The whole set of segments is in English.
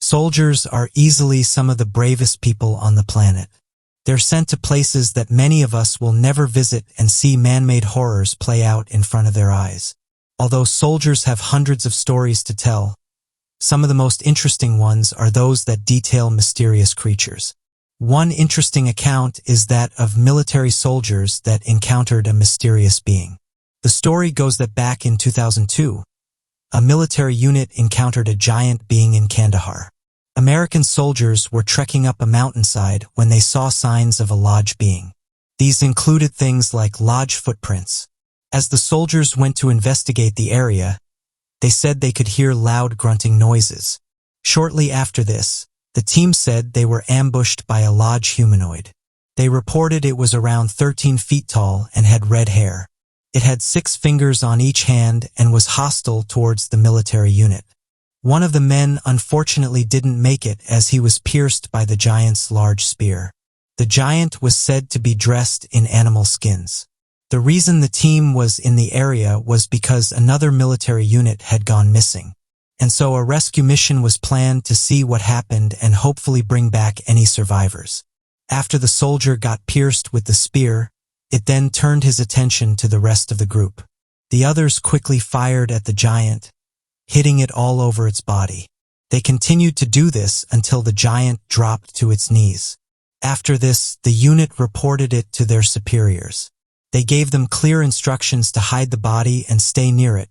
Soldiers are easily some of the bravest people on the planet. They're sent to places that many of us will never visit and see man-made horrors play out in front of their eyes. Although soldiers have hundreds of stories to tell, some of the most interesting ones are those that detail mysterious creatures. One interesting account is that of military soldiers that encountered a mysterious being. The story goes that back in 2002, a military unit encountered a giant being in Kandahar. American soldiers were trekking up a mountainside when they saw signs of a lodge being. These included things like lodge footprints. As the soldiers went to investigate the area, they said they could hear loud grunting noises. Shortly after this, the team said they were ambushed by a lodge humanoid. They reported it was around 13 feet tall and had red hair. It had 6 fingers on each hand and was hostile towards the military unit. One of the men unfortunately didn't make it as he was pierced by the giant's large spear. The giant was said to be dressed in animal skins. The reason the team was in the area was because another military unit had gone missing, and so a rescue mission was planned to see what happened and hopefully bring back any survivors. After the soldier got pierced with the spear, it then turned his attention to the rest of the group. The others quickly fired at the giant, hitting it all over its body. They continued to do this until the giant dropped to its knees. After this, the unit reported it to their superiors. They gave them clear instructions to hide the body and stay near it,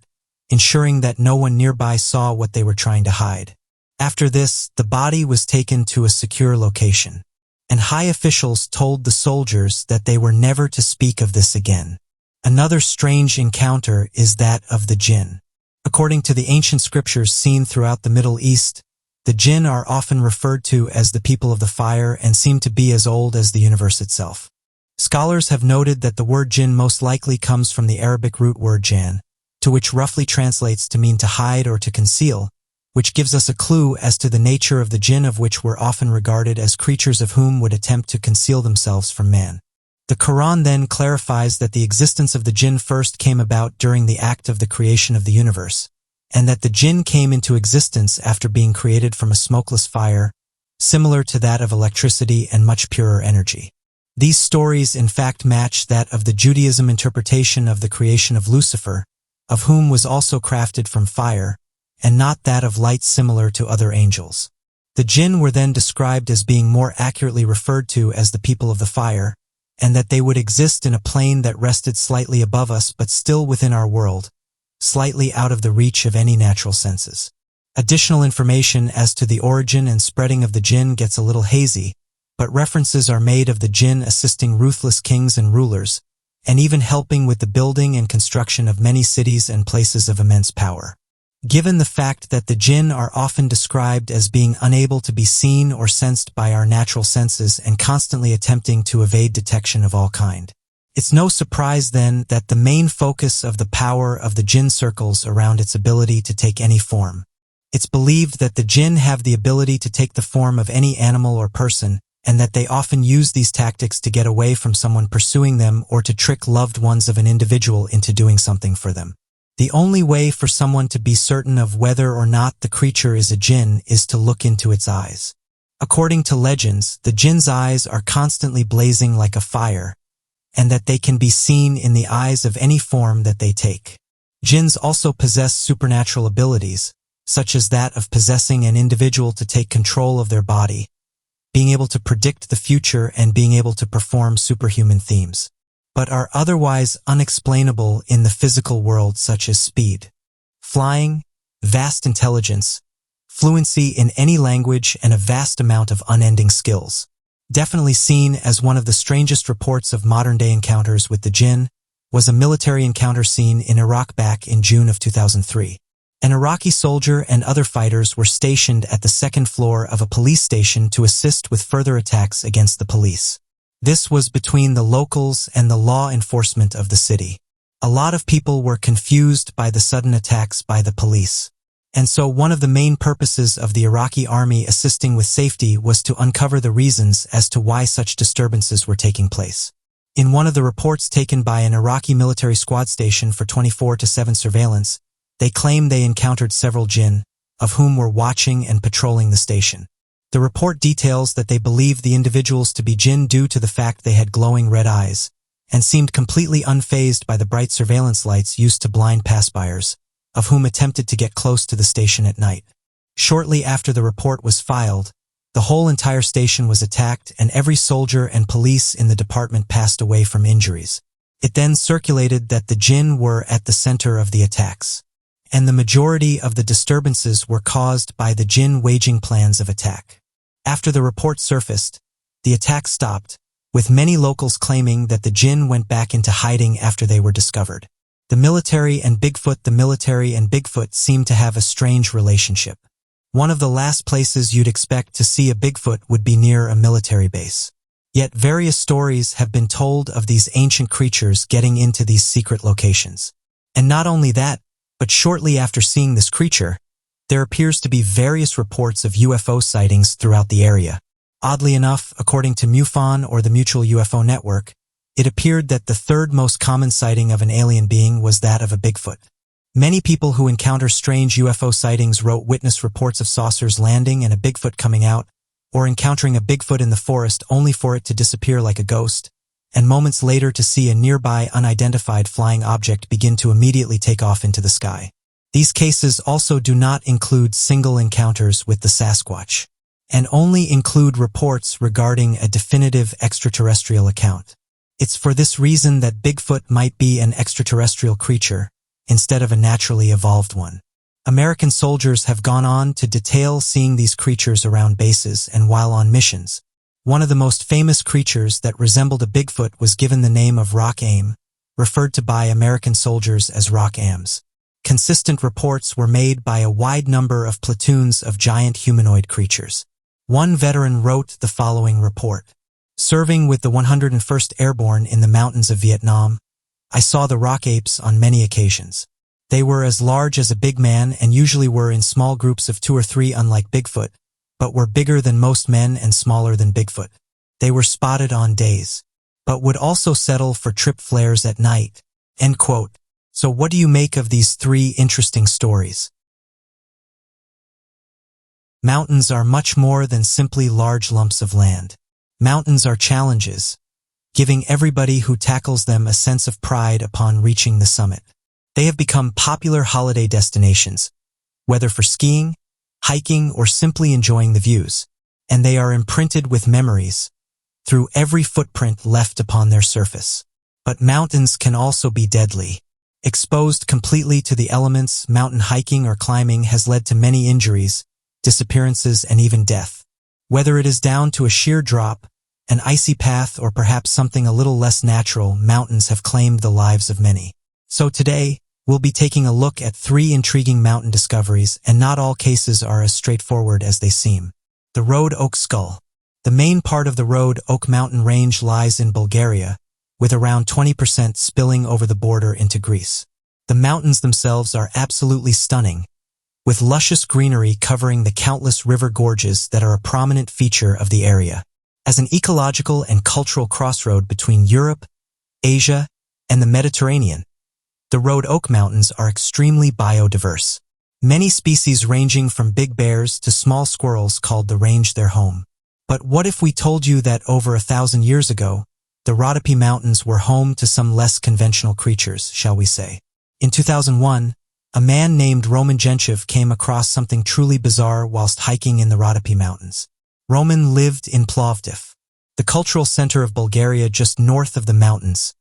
ensuring that no one nearby saw what they were trying to hide. After this, the body was taken to a secure location, and high officials told the soldiers that they were never to speak of this again. Another strange encounter is that of the jinn. According to the ancient scriptures seen throughout the Middle East, the jinn are often referred to as the people of the fire and seem to be as old as the universe itself. Scholars have noted that the word jinn most likely comes from the Arabic root word jan, to which roughly translates to mean to hide or to conceal, which gives us a clue as to the nature of the jinn, of which were often regarded as creatures of whom would attempt to conceal themselves from man. The Quran then clarifies that the existence of the jinn first came about during the act of the creation of the universe, and that the jinn came into existence after being created from a smokeless fire, similar to that of electricity and much purer energy. These stories in fact match that of the Judaism interpretation of the creation of Lucifer, of whom was also crafted from fire, and not that of light similar to other angels. The jinn were then described as being more accurately referred to as the people of the fire, and that they would exist in a plane that rested slightly above us but still within our world, slightly out of the reach of any natural senses. Additional information as to the origin and spreading of the jinn gets a little hazy, but references are made of the jinn assisting ruthless kings and rulers, and even helping with the building and construction of many cities and places of immense power. Given the fact that the jinn are often described as being unable to be seen or sensed by our natural senses and constantly attempting to evade detection of all kind, it's no surprise then that the main focus of the power of the jinn circles around its ability to take any form. It's believed that the jinn have the ability to take the form of any animal or person, and that they often use these tactics to get away from someone pursuing them or to trick loved ones of an individual into doing something for them. The only way for someone to be certain of whether or not the creature is a jinn is to look into its eyes. According to legends, the jinn's eyes are constantly blazing like a fire, and that they can be seen in the eyes of any form that they take. Jinns also possess supernatural abilities, such as that of possessing an individual to take control of their body, being able to predict the future and being able to perform superhuman themes, but are otherwise unexplainable in the physical world, such as speed, flying, vast intelligence, fluency in any language, and a vast amount of unending skills. Definitely seen as one of the strangest reports of modern-day encounters with the jinn was a military encounter seen in Iraq back in June of 2003. An Iraqi soldier and other fighters were stationed at the second floor of a police station to assist with further attacks against the police. This was between the locals and the law enforcement of the city. A lot of people were confused by the sudden attacks by the police. And so one of the main purposes of the Iraqi army assisting with safety was to uncover the reasons as to why such disturbances were taking place. In one of the reports taken by an Iraqi military squad station for 24/7 surveillance, they claim they encountered several jinn, of whom were watching and patrolling the station. The report details that they believed the individuals to be jinn due to the fact they had glowing red eyes and seemed completely unfazed by the bright surveillance lights used to blind passbyers, of whom attempted to get close to the station at night. Shortly after the report was filed, the whole entire station was attacked and every soldier and police in the department passed away from injuries. It then circulated that the jinn were at the center of the attacks, and the majority of the disturbances were caused by the jinn waging plans of attack. After the report surfaced, the attack stopped, with many locals claiming that the jinn went back into hiding after they were discovered. The military and Bigfoot seem to have a strange relationship. One of the last places you'd expect to see a Bigfoot would be near a military base. Yet various stories have been told of these ancient creatures getting into these secret locations. And not only that, but shortly after seeing this creature, there appears to be various reports of UFO sightings throughout the area. Oddly enough, according to MUFON or the Mutual UFO Network, it appeared that the third most common sighting of an alien being was that of a Bigfoot. Many people who encounter strange UFO sightings wrote witness reports of saucers landing and a Bigfoot coming out, or encountering a Bigfoot in the forest only for it to disappear like a ghost, and moments later to see a nearby unidentified flying object begin to immediately take off into the sky. These cases also do not include single encounters with the Sasquatch, and only include reports regarding a definitive extraterrestrial account. It's for this reason that Bigfoot might be an extraterrestrial creature, instead of a naturally evolved one. American soldiers have gone on to detail seeing these creatures around bases and while on missions. One of the most famous creatures that resembled a Bigfoot was given the name of Rock Aim, referred to by American soldiers as Rock Ams. Consistent reports were made by a wide number of platoons of giant humanoid creatures. One veteran wrote the following report. Serving with the 101st Airborne in the mountains of Vietnam, I saw the rock apes on many occasions. They were as large as a big man and usually were in small groups of 2 or 3 unlike Bigfoot, but were bigger than most men and smaller than Bigfoot. They were spotted on days, but would also settle for trip flares at night. End quote. So what do you make of these 3 interesting stories? Mountains are much more than simply large lumps of land. Mountains are challenges, giving everybody who tackles them a sense of pride upon reaching the summit. They have become popular holiday destinations, whether for skiing, hiking, or simply enjoying the views, and they are imprinted with memories through every footprint left upon their surface. But mountains can also be deadly. Exposed completely to the elements, mountain hiking or climbing has led to many injuries, disappearances, and even death. Whether it is down to a sheer drop, an icy path, or perhaps something a little less natural, mountains have claimed the lives of many. So today, we'll be taking a look at 3 intriguing mountain discoveries, and not all cases are as straightforward as they seem. The Road Oak Skull. The main part of the Road Oak mountain range lies in Bulgaria, with around 20% spilling over the border into Greece. The mountains themselves are absolutely stunning, with luscious greenery covering the countless river gorges that are a prominent feature of the area. As an ecological and cultural crossroad between Europe, Asia, and the Mediterranean, the Road Oak Mountains are extremely biodiverse. Many species ranging from big bears to small squirrels called the range their home. But what if we told you that over 1,000 years ago, the Rhodope Mountains were home to some less conventional creatures, shall we say? In 2001, a man named Roman Gentchev came across something truly bizarre whilst hiking in the Rhodope Mountains. Roman lived in Plovdiv, the cultural center of Bulgaria just north of the mountains,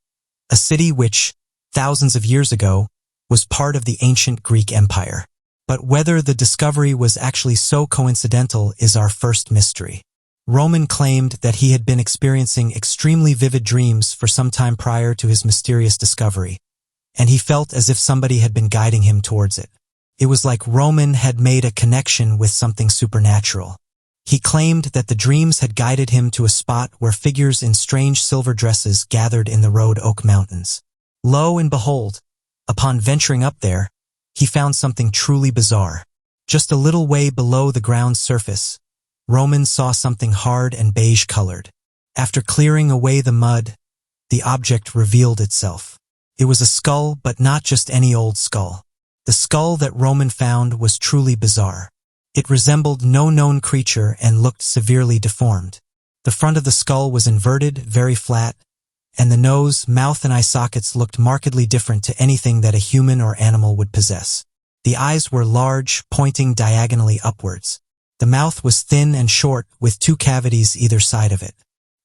a city which, thousands of years ago, was part of the ancient Greek Empire. But whether the discovery was actually so coincidental is our first mystery. Roman claimed that he had been experiencing extremely vivid dreams for some time prior to his mysterious discovery, and he felt as if somebody had been guiding him towards it. It was like Roman had made a connection with something supernatural. He claimed that the dreams had guided him to a spot where figures in strange silver dresses gathered in the Road Oak Mountains. Lo and behold, upon venturing up there, he found something truly bizarre. Just a little way below the ground's surface, Roman saw something hard and beige-colored. After clearing away the mud, the object revealed itself. It was a skull, but not just any old skull. The skull that Roman found was truly bizarre. It resembled no known creature and looked severely deformed. The front of the skull was inverted, very flat, and the nose, mouth, and eye sockets looked markedly different to anything that a human or animal would possess. The eyes were large, pointing diagonally upwards. The mouth was thin and short, with 2 cavities either side of it.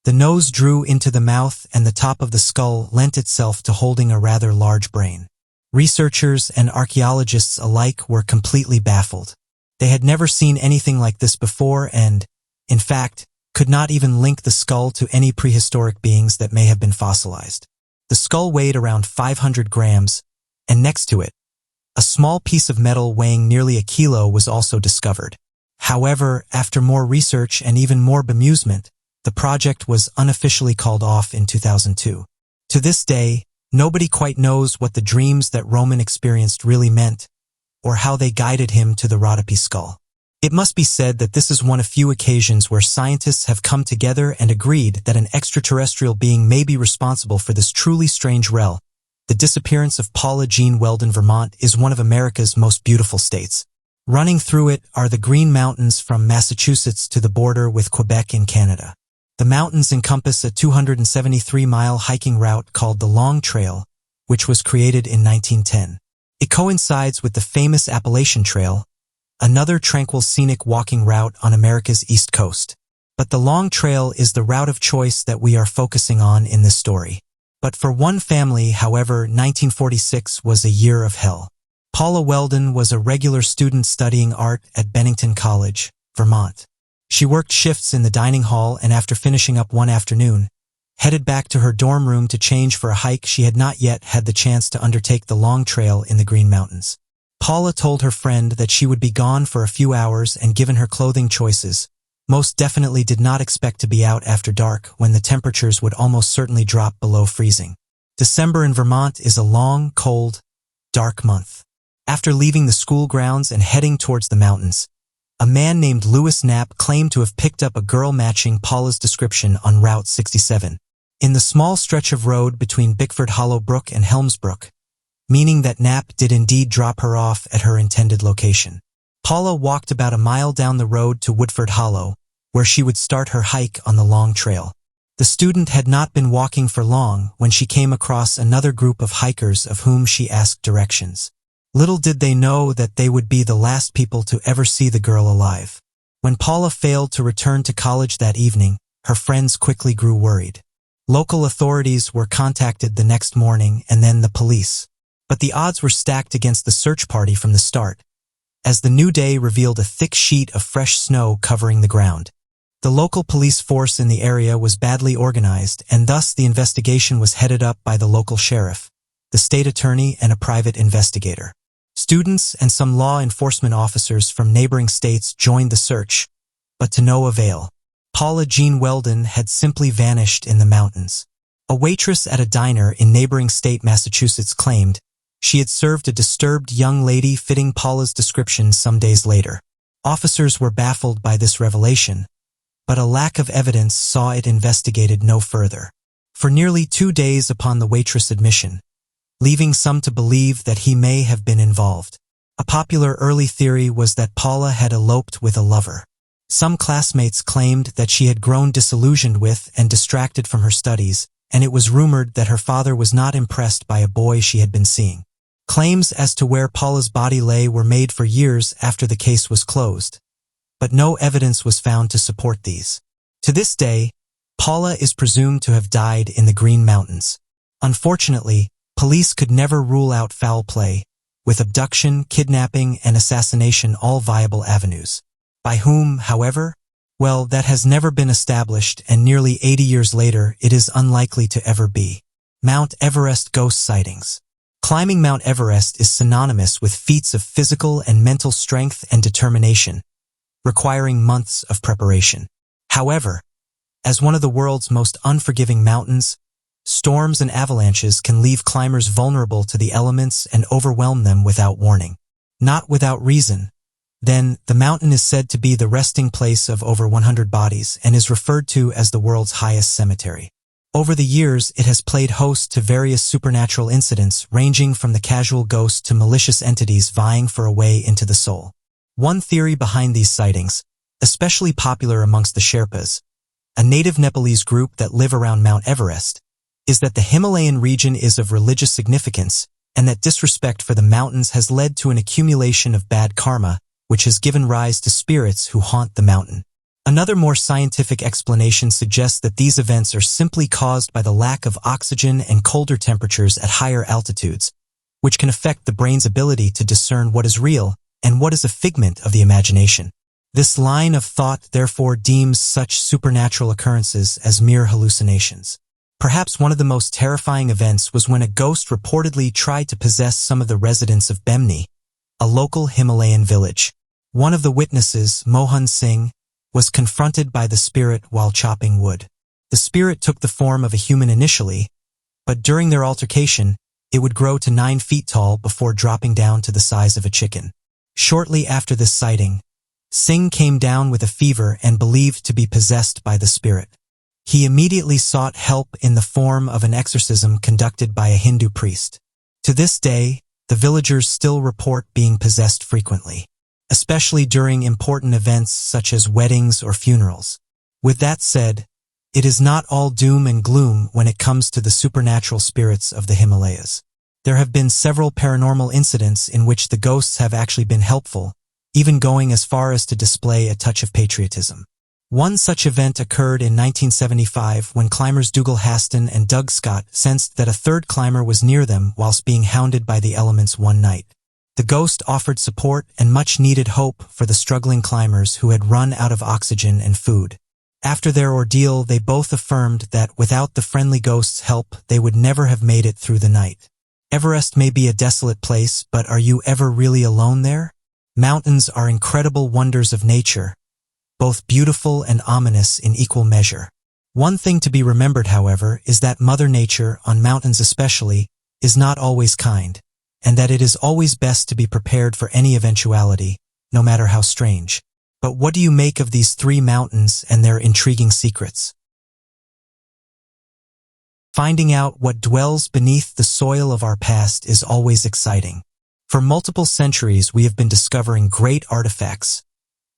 The nose drew into the mouth, and the top of the skull lent itself to holding a rather large brain. Researchers and archaeologists alike were completely baffled. They had never seen anything like this before and, in fact, could not even link the skull to any prehistoric beings that may have been fossilized. The skull weighed around 500 grams, and next to it, a small piece of metal weighing nearly a kilo was also discovered. However, after more research and even more bemusement, the project was unofficially called off in 2002. To this day, nobody quite knows what the dreams that Roman experienced really meant, or how they guided him to the Rhodope skull. It must be said that this is one of few occasions where scientists have come together and agreed that an extraterrestrial being may be responsible for this truly strange rel. The disappearance of Paula Jean Weldon. Vermont is one of America's most beautiful states. Running through it are the Green Mountains from Massachusetts to the border with Quebec in Canada. The mountains encompass a 273-mile hiking route called the Long Trail, which was created in 1910. It coincides with the famous Appalachian Trail, another tranquil scenic walking route on America's East Coast. But the Long Trail is the route of choice that we are focusing on in this story. But for one family, however, 1946 was a year of hell. Paula Weldon was a regular student studying art at Bennington College, Vermont. She worked shifts in the dining hall and after finishing up one afternoon, headed back to her dorm room to change for a hike she had not yet had the chance to undertake the Long Trail in the Green Mountains. Paula told her friend that she would be gone for a few hours and given her clothing choices, most definitely did not expect to be out after dark when the temperatures would almost certainly drop below freezing. December in Vermont is a long, cold, dark month. After leaving the school grounds and heading towards the mountains, a man named Louis Knapp claimed to have picked up a girl matching Paula's description on Route 67, in the small stretch of road between Bickford Hollow Brook and Helmsbrook, meaning that Knapp did indeed drop her off at her intended location. Paula walked about a mile down the road to Woodford Hollow, where she would start her hike on the Long Trail. The student had not been walking for long when she came across another group of hikers of whom she asked directions. Little did they know that they would be the last people to ever see the girl alive. When Paula failed to return to college that evening, her friends quickly grew worried. Local authorities were contacted the next morning and then the police. But the odds were stacked against the search party from the start, as the new day revealed a thick sheet of fresh snow covering the ground. The local police force in the area was badly organized, and thus the investigation was headed up by the local sheriff, the state attorney, and a private investigator. Students and some law enforcement officers from neighboring states joined the search, but to no avail. Paula Jean Weldon had simply vanished in the mountains. A waitress at a diner in neighboring state Massachusetts claimed she had served a disturbed young lady fitting Paula's description some days later. Officers were baffled by this revelation, but a lack of evidence saw it investigated no further. For nearly 2 days upon the waitress' admission, leaving some to believe that he may have been involved. A popular early theory was that Paula had eloped with a lover. Some classmates claimed that she had grown disillusioned with and distracted from her studies, and it was rumored that her father was not impressed by a boy she had been seeing. Claims as to where Paula's body lay were made for years after the case was closed, but no evidence was found to support these. To this day, Paula is presumed to have died in the Green Mountains. Unfortunately, police could never rule out foul play, with abduction, kidnapping, and assassination all viable avenues. By whom, however? Well, that has never been established, and nearly 80 years later, it is unlikely to ever be. Mount Everest ghost sightings. Climbing Mount Everest is synonymous with feats of physical and mental strength and determination, requiring months of preparation. However, as one of the world's most unforgiving mountains, storms and avalanches can leave climbers vulnerable to the elements and overwhelm them without warning. Not without reason. Then, the mountain is said to be the resting place of over 100 bodies and is referred to as the world's highest cemetery. Over the years, it has played host to various supernatural incidents ranging from the casual ghost to malicious entities vying for a way into the soul. One theory behind these sightings, especially popular amongst the Sherpas, a native Nepalese group that live around Mount Everest, is that the Himalayan region is of religious significance and that disrespect for the mountains has led to an accumulation of bad karma, which has given rise to spirits who haunt the mountain. Another more scientific explanation suggests that these events are simply caused by the lack of oxygen and colder temperatures at higher altitudes, which can affect the brain's ability to discern what is real and what is a figment of the imagination. This line of thought therefore deems such supernatural occurrences as mere hallucinations. Perhaps one of the most terrifying events was when a ghost reportedly tried to possess some of the residents of Bemni, a local Himalayan village. One of the witnesses, Mohan Singh, was confronted by the spirit while chopping wood. The spirit took the form of a human initially, but during their altercation, it would grow to 9 feet tall before dropping down to the size of a chicken. Shortly after this sighting, Singh came down with a fever and believed to be possessed by the spirit. He immediately sought help in the form of an exorcism conducted by a Hindu priest. To this day, the villagers still report being possessed frequently, especially during important events such as weddings or funerals. With that said, it is not all doom and gloom when it comes to the supernatural spirits of the Himalayas. There have been several paranormal incidents in which the ghosts have actually been helpful, even going as far as to display a touch of patriotism. One such event occurred in 1975 when climbers Dougal Haston and Doug Scott sensed that a third climber was near them whilst being hounded by the elements one night. The ghost offered support and much-needed hope for the struggling climbers who had run out of oxygen and food. After their ordeal, they both affirmed that without the friendly ghost's help, they would never have made it through the night. Everest may be a desolate place, but are you ever really alone there? Mountains are incredible wonders of nature, both beautiful and ominous in equal measure. One thing to be remembered, however, is that Mother Nature, on mountains especially, is not always kind, and that it is always best to be prepared for any eventuality, no matter how strange. But what do you make of these 3 mountains and their intriguing secrets? Finding out what dwells beneath the soil of our past is always exciting. For multiple centuries, we have been discovering great artifacts,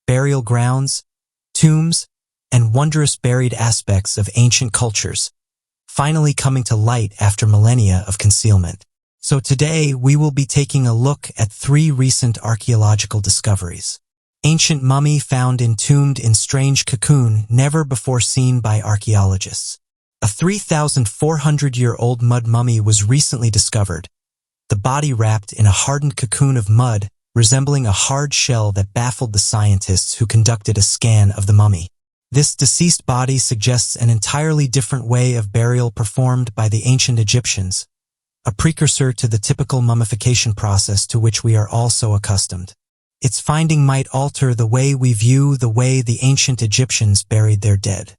burial grounds, tombs, and wondrous buried aspects of ancient cultures, finally coming to light after millennia of concealment. So today, we will be taking a look at 3 recent archaeological discoveries. Ancient mummy found entombed in strange cocoon never before seen by archaeologists. A 3,400-year-old mud mummy was recently discovered, the body wrapped in a hardened cocoon of mud resembling a hard shell that baffled the scientists who conducted a scan of the mummy. This deceased body suggests an entirely different way of burial performed by the ancient Egyptians, a precursor to the typical mummification process to which we are all so accustomed. Its finding might alter the way we view the way the ancient Egyptians buried their dead.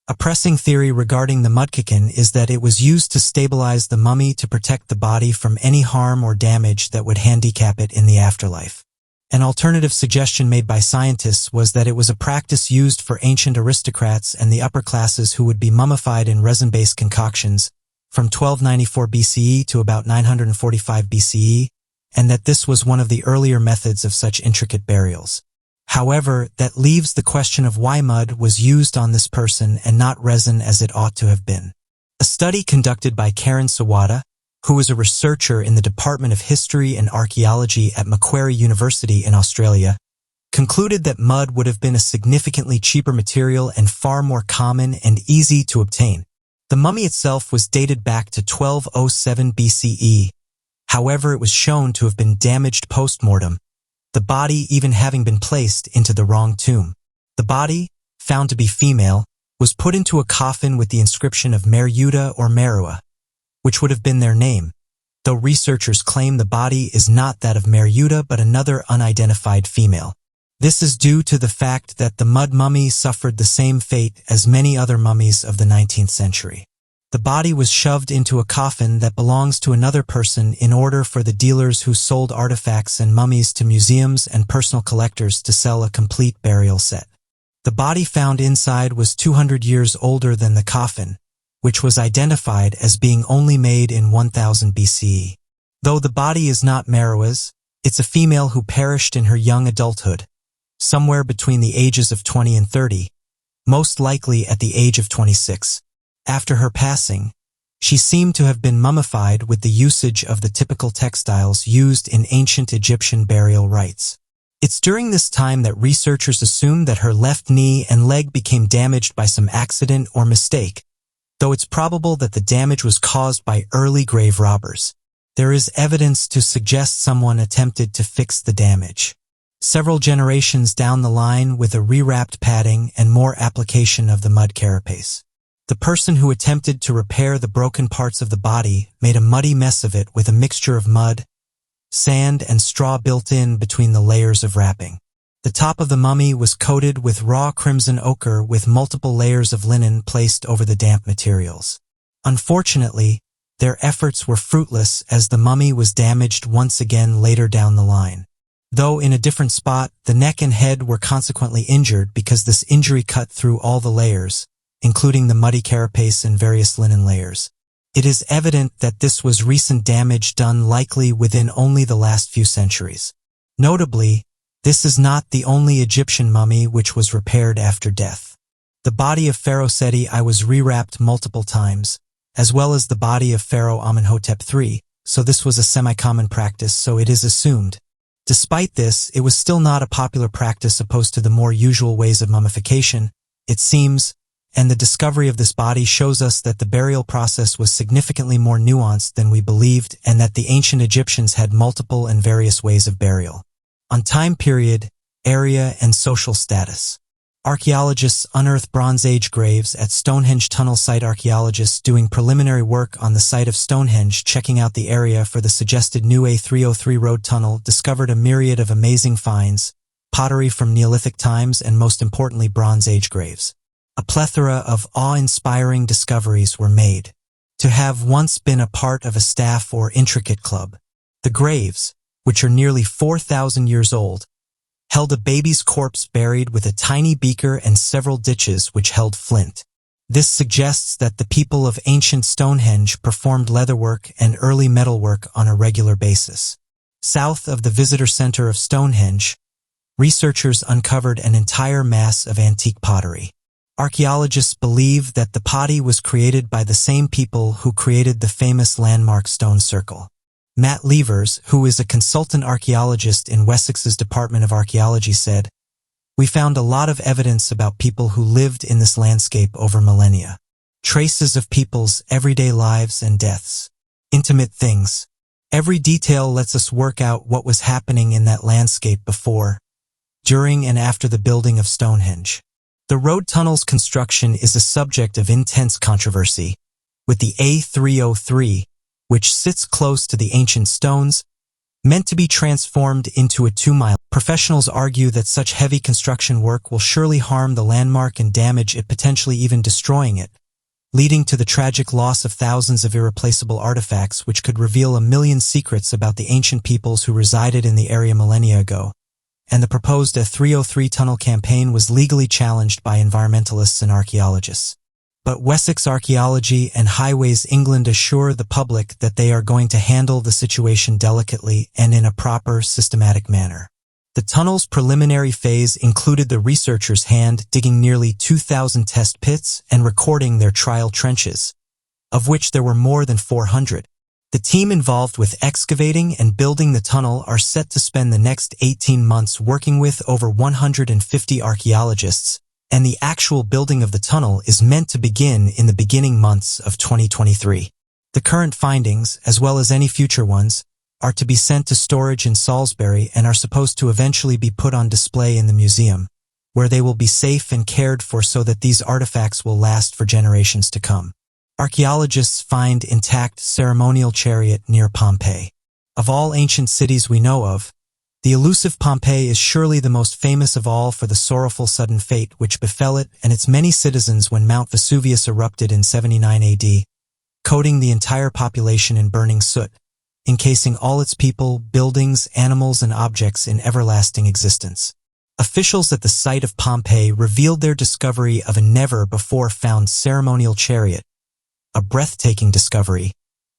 A pressing theory regarding the mudcocoon is that it was used to stabilize the mummy to protect the body from any harm or damage that would handicap it in the afterlife. An alternative suggestion made by scientists was that it was a practice used for ancient aristocrats and the upper classes who would be mummified in resin-based concoctions from 1294 BCE to about 945 BCE, and that this was one of the earlier methods of such intricate burials. However, that leaves the question of why mud was used on this person and not resin as it ought to have been. A study conducted by Karen Sawada, who is a researcher in the Department of History and Archaeology at Macquarie University in Australia, concluded that mud would have been a significantly cheaper material and far more common and easy to obtain. The mummy itself was dated back to 1207 BCE. However, it was shown to have been damaged post-mortem, the body even having been placed into the wrong tomb. The body, found to be female, was put into a coffin with the inscription of Meryuta or Merua, which would have been their name, though researchers claim the body is not that of Meryuta but another unidentified female. This is due to the fact that the mud mummy suffered the same fate as many other mummies of the 19th century. The body was shoved into a coffin that belongs to another person in order for the dealers who sold artifacts and mummies to museums and personal collectors to sell a complete burial set. The body found inside was 200 years older than the coffin, which was identified as being only made in 1000 BCE. Though the body is not Merua's, it's a female who perished in her young adulthood, somewhere between the ages of 20 and 30, most likely at the age of 26. After her passing, she seemed to have been mummified with the usage of the typical textiles used in ancient Egyptian burial rites. It's during this time that researchers assumed that her left knee and leg became damaged by some accident or mistake, though it's probable that the damage was caused by early grave robbers. There is evidence to suggest someone attempted to fix the damage. Several generations down the line with a rewrapped padding and more application of the mud carapace. The person who attempted to repair the broken parts of the body made a muddy mess of it with a mixture of mud, sand, and straw built in between the layers of wrapping. The top of the mummy was coated with raw crimson ochre with multiple layers of linen placed over the damp materials. Unfortunately, their efforts were fruitless as the mummy was damaged once again later down the line. Though in a different spot, the neck and head were consequently injured because this injury cut through all the layers, including the muddy carapace and various linen layers. It is evident that this was recent damage done likely within only the last few centuries. Notably, this is not the only Egyptian mummy which was repaired after death. The body of Pharaoh Seti I was rewrapped multiple times, as well as the body of Pharaoh Amenhotep III, so this was a semi-common practice, so it is assumed. Despite this, it was still not a popular practice opposed to the more usual ways of mummification, it seems, and the discovery of this body shows us that the burial process was significantly more nuanced than we believed and that the ancient Egyptians had multiple and various ways of burial. On time period, area, and social status. Archaeologists unearth Bronze Age graves at Stonehenge tunnel site. Archaeologists doing preliminary work on the site of Stonehenge, checking out the area for the suggested new A303 road tunnel, discovered a myriad of amazing finds, pottery from Neolithic times, and most importantly Bronze Age graves. A plethora of awe-inspiring discoveries were made. To have once been a part of a staff or intricate club, the graves, which are nearly 4,000 years old, held a baby's corpse buried with a tiny beaker and several ditches which held flint. This suggests that the people of ancient Stonehenge performed leatherwork and early metalwork on a regular basis. South of the visitor center of Stonehenge, researchers uncovered an entire mass of antique pottery. Archaeologists believe that the pottery was created by the same people who created the famous landmark stone circle. Matt Levers, who is a consultant archaeologist in Wessex's Department of Archaeology, said, "We found a lot of evidence about people who lived in this landscape over millennia. Traces of people's everyday lives and deaths. Intimate things. Every detail lets us work out what was happening in that landscape before, during, and after the building of Stonehenge." The road tunnel's construction is a subject of intense controversy, with the A303, which sits close to the ancient stones, meant to be transformed into a 2-mile. Professionals argue that such heavy construction work will surely harm the landmark and damage it, potentially even destroying it, leading to the tragic loss of thousands of irreplaceable artifacts which could reveal a million secrets about the ancient peoples who resided in the area millennia ago. And the proposed A303 tunnel campaign was legally challenged by environmentalists and archaeologists. But Wessex Archaeology and Highways England assure the public that they are going to handle the situation delicately and in a proper, systematic manner. The tunnel's preliminary phase included the researchers hand-digging nearly 2,000 test pits and recording their trial trenches, of which there were more than 400. The team involved with excavating and building the tunnel are set to spend the next 18 months working with over 150 archaeologists, and the actual building of the tunnel is meant to begin in the beginning months of 2023. The current findings, as well as any future ones, are to be sent to storage in Salisbury and are supposed to eventually be put on display in the museum, where they will be safe and cared for so that these artifacts will last for generations to come. Archaeologists find intact ceremonial chariot near Pompeii. Of all ancient cities we know of, the elusive Pompeii is surely the most famous of all for the sorrowful sudden fate which befell it and its many citizens when Mount Vesuvius erupted in 79 AD, coating the entire population in burning soot, encasing all its people, buildings, animals, and objects in everlasting existence. Officials at the site of Pompeii revealed their discovery of a never-before-found ceremonial chariot, a breathtaking discovery,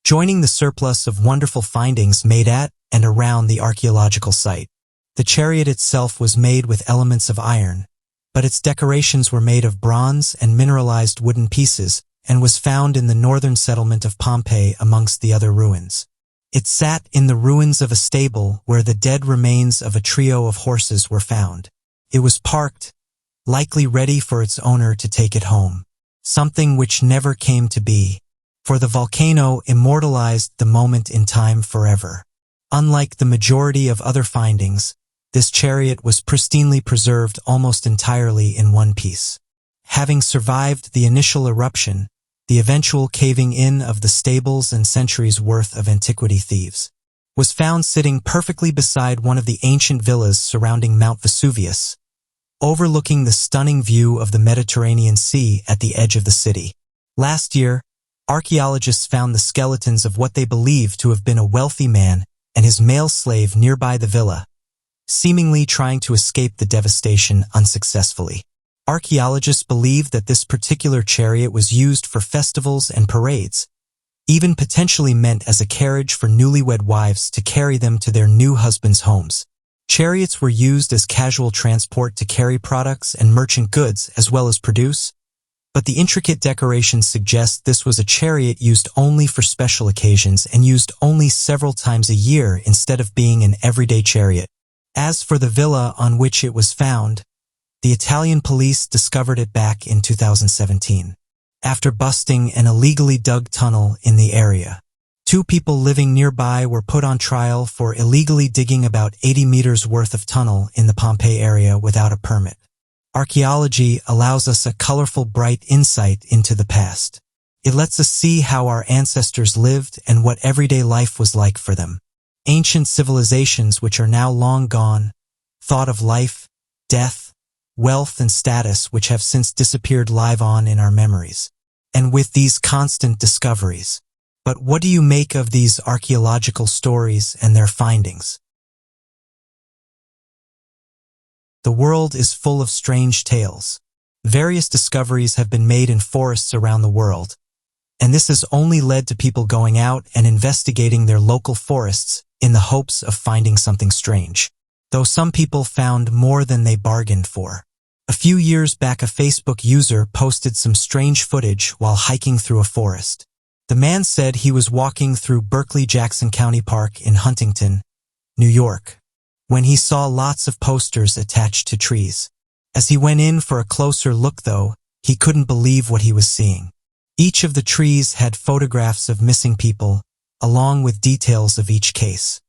joining the surplus of wonderful findings made at and around the archaeological site. The chariot itself was made with elements of iron, but its decorations were made of bronze and mineralized wooden pieces, and was found in the northern settlement of Pompeii amongst the other ruins. It sat in the ruins of a stable where the dead remains of a trio of horses were found. It was parked, likely ready for its owner to take it home, something which never came to be, for the volcano immortalized the moment in time forever. Unlike the majority of other findings, this chariot was pristinely preserved almost entirely in one piece. Having survived the initial eruption, the eventual caving in of the stables and centuries' worth of antiquity thieves, was found sitting perfectly beside one of the ancient villas surrounding Mount Vesuvius, overlooking the stunning view of the Mediterranean Sea at the edge of the city. Last year, archaeologists found the skeletons of what they believe to have been a wealthy man and his male slave nearby the villa, seemingly trying to escape the devastation unsuccessfully. Archaeologists believe that this particular chariot was used for festivals and parades, even potentially meant as a carriage for newlywed wives to carry them to their new husbands' homes. Chariots were used as casual transport to carry products and merchant goods as well as produce, but the intricate decorations suggest this was a chariot used only for special occasions and used only several times a year instead of being an everyday chariot. As for the villa on which it was found, the Italian police discovered it back in 2017, after busting an illegally dug tunnel in the area. 2 people living nearby were put on trial for illegally digging about 80 meters worth of tunnel in the Pompeii area without a permit. Archaeology allows us a colorful, bright insight into the past. It lets us see how our ancestors lived and what everyday life was like for them. Ancient civilizations which are now long gone, thought of life, death, wealth and status which have since disappeared live on in our memories. And with these constant discoveries. But what do you make of these archaeological stories and their findings? The world is full of strange tales. Various discoveries have been made in forests around the world, and this has only led to people going out and investigating their local forests in the hopes of finding something strange. Though some people found more than they bargained for. A few years back, a Facebook user posted some strange footage while hiking through a forest. The man said he was walking through Berkeley-Jackson County Park in Huntington, New York, when he saw lots of posters attached to trees. As he went in for a closer look, though, he couldn't believe what he was seeing. Each of the trees had photographs of missing people, along with details of each case.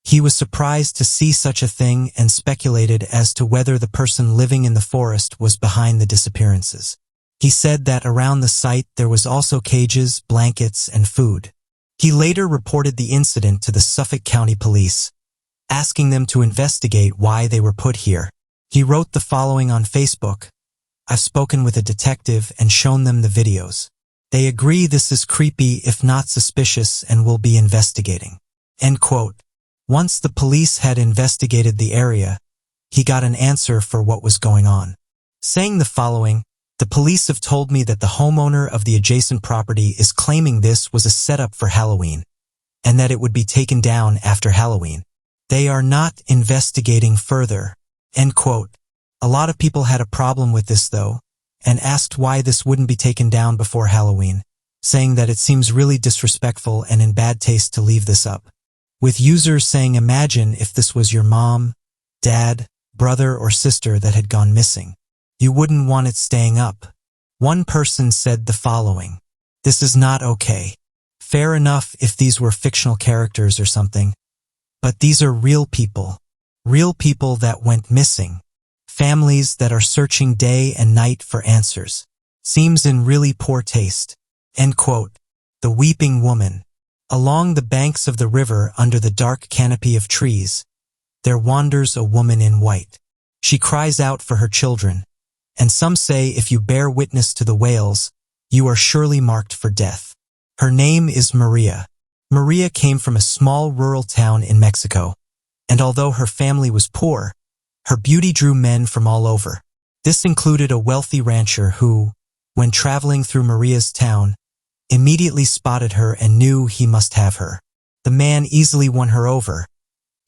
He was surprised to see such a thing and speculated as to whether the person living in the forest was behind the disappearances. He said that around the site there was also cages, blankets, and food. He later reported the incident to the Suffolk County Police, asking them to investigate why they were put here. He wrote the following on Facebook: "I've spoken with a detective and shown them the videos. They agree this is creepy if not suspicious and will be investigating." End quote. Once the police had investigated the area, he got an answer for what was going on, saying the following: "The police have told me that the homeowner of the adjacent property is claiming this was a setup for Halloween, and that it would be taken down after Halloween. They are not investigating further." End quote. A lot of people had a problem with this, though, and asked why this wouldn't be taken down before Halloween, saying that it seems really disrespectful and in bad taste to leave this up. With users saying, imagine if this was your mom, dad, brother, or sister that had gone missing. You wouldn't want it staying up. One person said the following: "This is not okay. Fair enough if these were fictional characters or something, but these are real people that went missing, families that are searching day and night for answers. Seems in really poor taste." End quote. The Weeping Woman. Along the banks of the river, under the dark canopy of trees, there wanders a woman in white. She cries out for her children, and some say if you bear witness to the wails, you are surely marked for death. Her name is Maria. Maria came from a small rural town in Mexico, and although her family was poor, her beauty drew men from all over. This included a wealthy rancher who, when traveling through Maria's town, immediately spotted her and knew he must have her. The man easily won her over.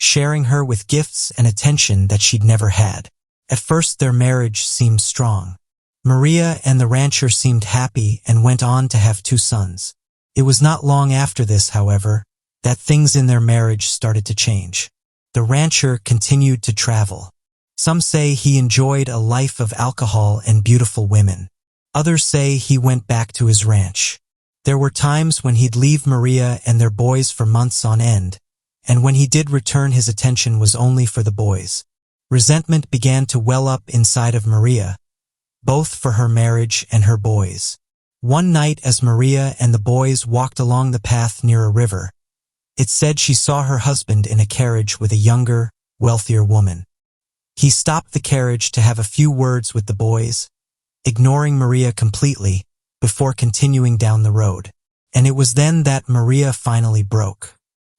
sharing her with gifts and attention that she'd never had. At first their marriage seemed strong. Maria and the rancher seemed happy and went on to have 2 sons. It was not long after this, however, that things in their marriage started to change. The rancher continued to travel. Some say he enjoyed a life of alcohol and beautiful women. Others say he went back to his ranch. There were times when he'd leave Maria and their boys for months on end, and when he did return, his attention was only for the boys. Resentment began to well up inside of Maria, both for her marriage and her boys. One night, as Maria and the boys walked along the path near a river, it said she saw her husband in a carriage with a younger, wealthier woman. He stopped the carriage to have a few words with the boys, ignoring Maria completely, before continuing down the road. And it was then that Maria finally broke.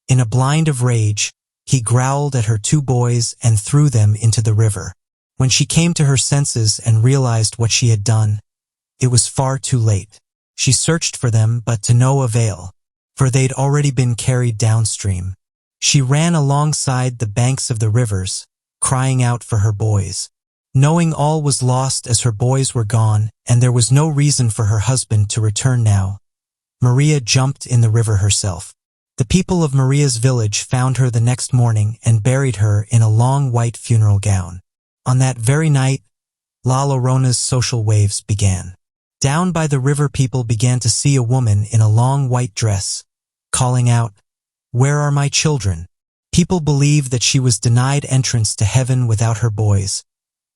In a blind of rage, he growled at her 2 boys and threw them into the river. When she came to her senses and realized what she had done, it was far too late. She searched for them, but to no avail, for they'd already been carried downstream. She ran alongside the banks of the rivers, crying out for her boys. Knowing all was lost as her boys were gone and there was no reason for her husband to return now, Maria jumped in the river herself. The people of Maria's village found her the next morning and buried her in a long white funeral gown. On that very night, La Llorona's social waves began. Down by the river, people began to see a woman in a long white dress, calling out, "Where are my children?" People believed that she was denied entrance to heaven without her boys,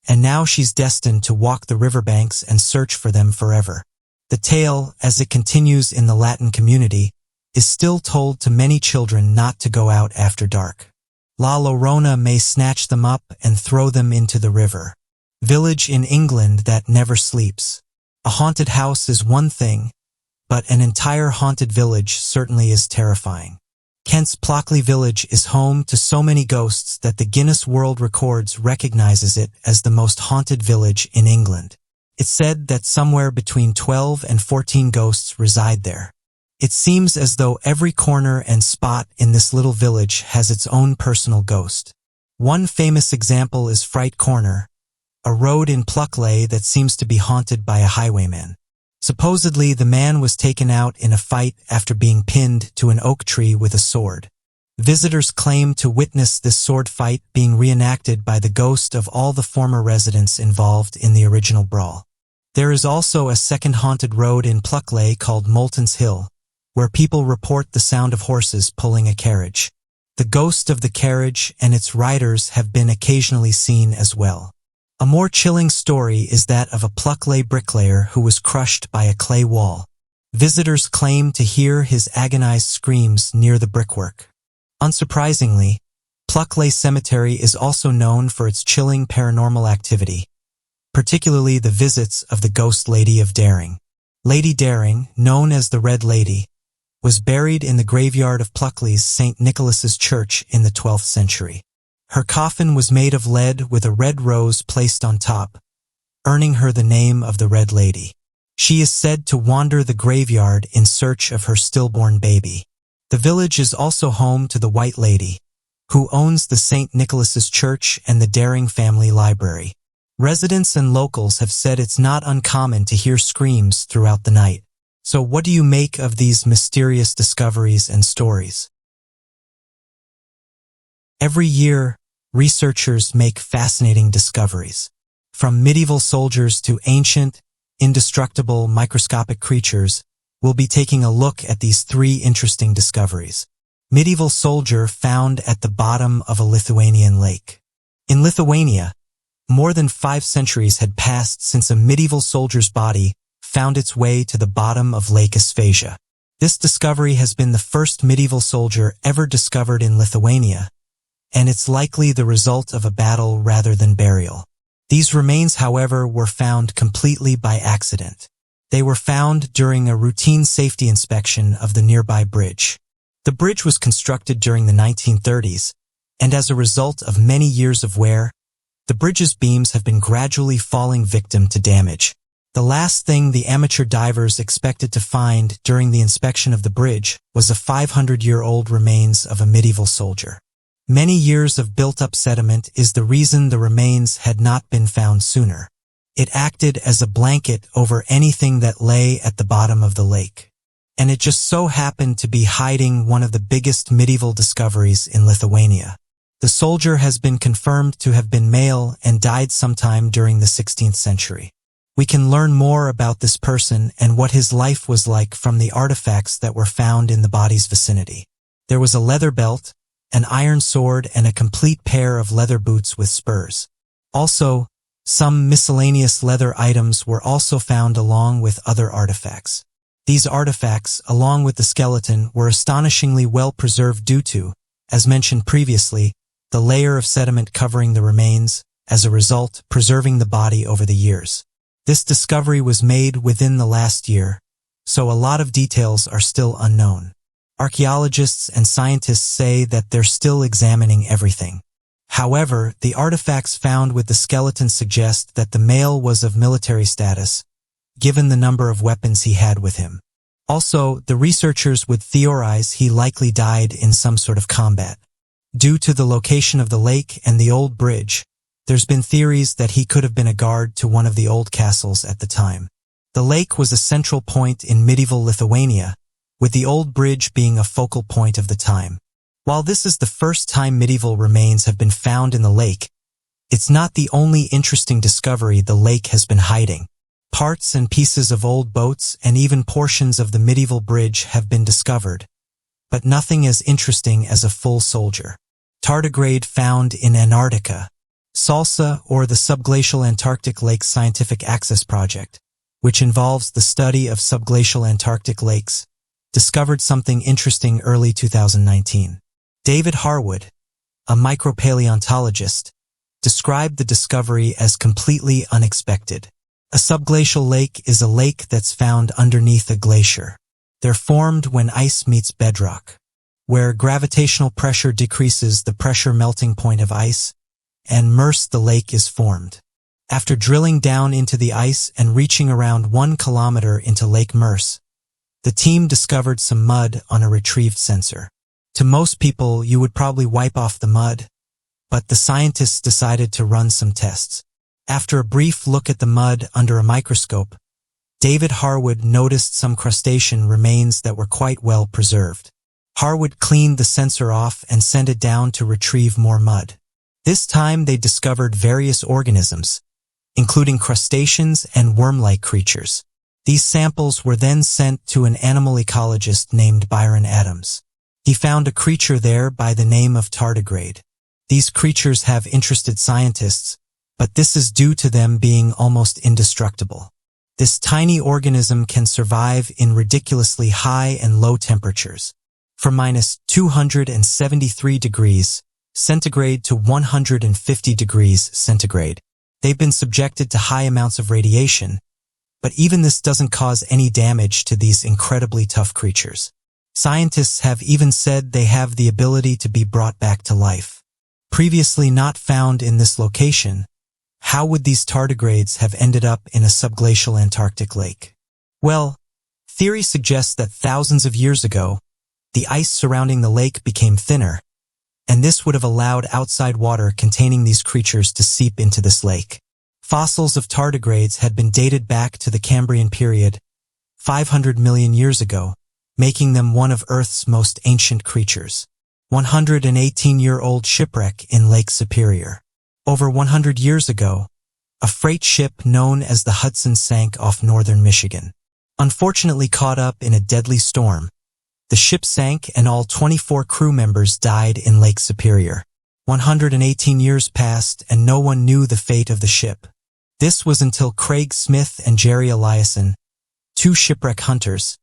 and now she's destined to walk the riverbanks and search for them forever. The tale, as it continues in the Latin community, is still told to many children not to go out after dark. La Llorona may snatch them up and throw them into the river. Village in England that never sleeps. A haunted house is one thing, but an entire haunted village certainly is terrifying. Kent's Plockley village is home to so many ghosts that the Guinness World Records recognizes it as the most haunted village in England. It's said that somewhere between 12 and 14 ghosts reside there. It seems as though every corner and spot in this little village has its own personal ghost. One famous example is Fright Corner, a road in Plockley that seems to be haunted by a highwayman. Supposedly, the man was taken out in a fight after being pinned to an oak tree with a sword. Visitors claim to witness this sword fight being reenacted by the ghost of all the former residents involved in the original brawl. There is also a second haunted road in Plockley called Moulton's Hill, where people report the sound of horses pulling a carriage. The ghost of the carriage and its riders have been occasionally seen as well. A more chilling story is that of a Plockley bricklayer who was crushed by a clay wall. Visitors claim to hear his agonized screams near the brickwork. Unsurprisingly, Plockley Cemetery is also known for its chilling paranormal activity, particularly the visits of the ghost Lady of Daring. Lady Daring, known as the Red Lady, was buried in the graveyard of Plockley's St. Nicholas's Church in the 12th century. Her coffin was made of lead with a red rose placed on top, earning her the name of the Red Lady. She is said to wander the graveyard in search of her stillborn baby. The village is also home to the White Lady, who owns the St. Nicholas's Church and the Daring family library. Residents and locals have said it's not uncommon to hear screams throughout the night. So what do you make of these mysterious discoveries and stories? Every year, researchers make fascinating discoveries. From medieval soldiers to ancient, indestructible, microscopic creatures, we'll be taking a look at these 3 interesting discoveries. Medieval soldier found at the bottom of a Lithuanian lake. In Lithuania, more than 5 centuries had passed since a medieval soldier's body found its way to the bottom of Lake Asphasia. This discovery has been the first medieval soldier ever discovered in Lithuania, and it's likely the result of a battle rather than burial. These remains, however, were found completely by accident. They were found during a routine safety inspection of the nearby bridge. The bridge was constructed during the 1930s, and as a result of many years of wear, the bridge's beams have been gradually falling victim to damage. The last thing the amateur divers expected to find during the inspection of the bridge was the 500-year-old remains of a medieval soldier. Many years of built-up sediment is the reason the remains had not been found sooner. It acted as a blanket over anything that lay at the bottom of the lake. And it just so happened to be hiding one of the biggest medieval discoveries in Lithuania. The soldier has been confirmed to have been male and died sometime during the 16th century. We can learn more about this person and what his life was like from the artifacts that were found in the body's vicinity. There was a leather belt, an iron sword, and a complete pair of leather boots with spurs. Also, some miscellaneous leather items were also found along with other artifacts. These artifacts, along with the skeleton, were astonishingly well preserved due to, as mentioned previously, the layer of sediment covering the remains, as a result, preserving the body over the years. This discovery was made within the last year, so a lot of details are still unknown. Archaeologists and scientists say that they're still examining everything. However, the artifacts found with the skeleton suggest that the male was of military status, given the number of weapons he had with him. Also, the researchers would theorize he likely died in some sort of combat. Due to the location of the lake and the old bridge, there's been theories that he could have been a guard to one of the old castles at the time. The lake was a central point in medieval Lithuania, with the old bridge being a focal point of the time. While this is the first time medieval remains have been found in the lake, it's not the only interesting discovery the lake has been hiding. Parts and pieces of old boats and even portions of the medieval bridge have been discovered, but nothing as interesting as a full soldier. Tardigrade found in Antarctica. SALSA, or the Subglacial Antarctic Lakes Scientific Access Project, which involves the study of subglacial Antarctic lakes, discovered something interesting early 2019. David Harwood, a micropaleontologist, described the discovery as completely unexpected. A subglacial lake is a lake that's found underneath a glacier. They're formed when ice meets bedrock, where gravitational pressure decreases the pressure melting point of ice, and the lake is formed. After drilling down into the ice and reaching around 1 kilometer into Lake Merce, the team discovered some mud on a retrieved sensor. To most people, you would probably wipe off the mud, but the scientists decided to run some tests. After a brief look at the mud under a microscope, David Harwood noticed some crustacean remains that were quite well preserved. Harwood cleaned the sensor off and sent it down to retrieve more mud. This time they discovered various organisms, including crustaceans and worm-like creatures. These samples were then sent to an animal ecologist named Byron Adams. He found a creature there by the name of tardigrade. These creatures have interested scientists, but this is due to them being almost indestructible. This tiny organism can survive in ridiculously high and low temperatures, from -273 degrees centigrade to 150 degrees centigrade. They've been subjected to high amounts of radiation, but even this doesn't cause any damage to these incredibly tough creatures. Scientists have even said they have the ability to be brought back to life. Previously not found in this location, how would these tardigrades have ended up in a subglacial Antarctic lake? Well, theory suggests that thousands of years ago, the ice surrounding the lake became thinner, and this would have allowed outside water containing these creatures to seep into this lake. Fossils of tardigrades had been dated back to the Cambrian period, 500 million years ago, making them one of Earth's most ancient creatures. 118-year-old shipwreck in Lake Superior. Over 100 years ago, a freight ship known as the Hudson sank off northern Michigan. Unfortunately caught up in a deadly storm, the ship sank and all 24 crew members died in Lake Superior. 118 years passed and no one knew the fate of the ship. This was until Craig Smith and Jerry Eliason, 2 shipwreck hunters,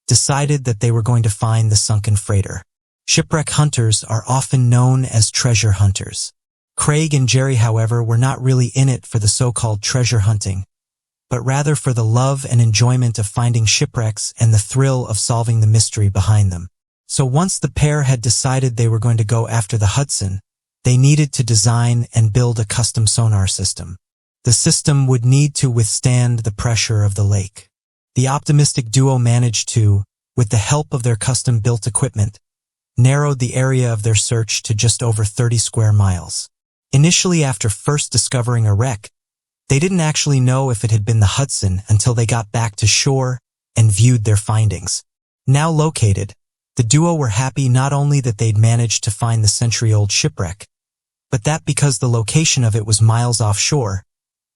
decided that they were going to find the sunken freighter. Shipwreck hunters are often known as treasure hunters. Craig and Jerry, however, were not really in it for the so-called treasure hunting, but rather for the love and enjoyment of finding shipwrecks and the thrill of solving the mystery behind them. So once the pair had decided they were going to go after the Hudson, they needed to design and build a custom sonar system. The system would need to withstand the pressure of the lake. The optimistic duo managed to, with the help of their custom-built equipment, narrowed the area of their search to just over 30 square miles. Initially, after first discovering a wreck, they didn't actually know if it had been the Hudson until they got back to shore and viewed their findings. Now located, the duo were happy not only that they'd managed to find the century-old shipwreck, but that because the location of it was miles offshore,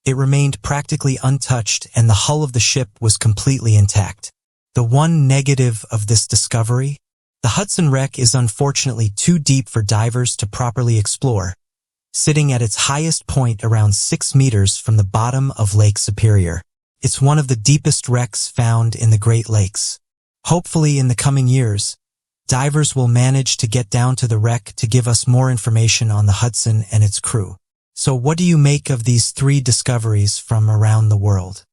it remained practically untouched and the hull of the ship was completely intact. The one negative of this discovery? The Hudson wreck is unfortunately too deep for divers to properly explore, sitting at its highest point around 6 meters from the bottom of Lake Superior. It's one of the deepest wrecks found in the Great Lakes. Hopefully in the coming years, divers will manage to get down to the wreck to give us more information on the Hudson and its crew. So what do you make of these 3 discoveries from around the world?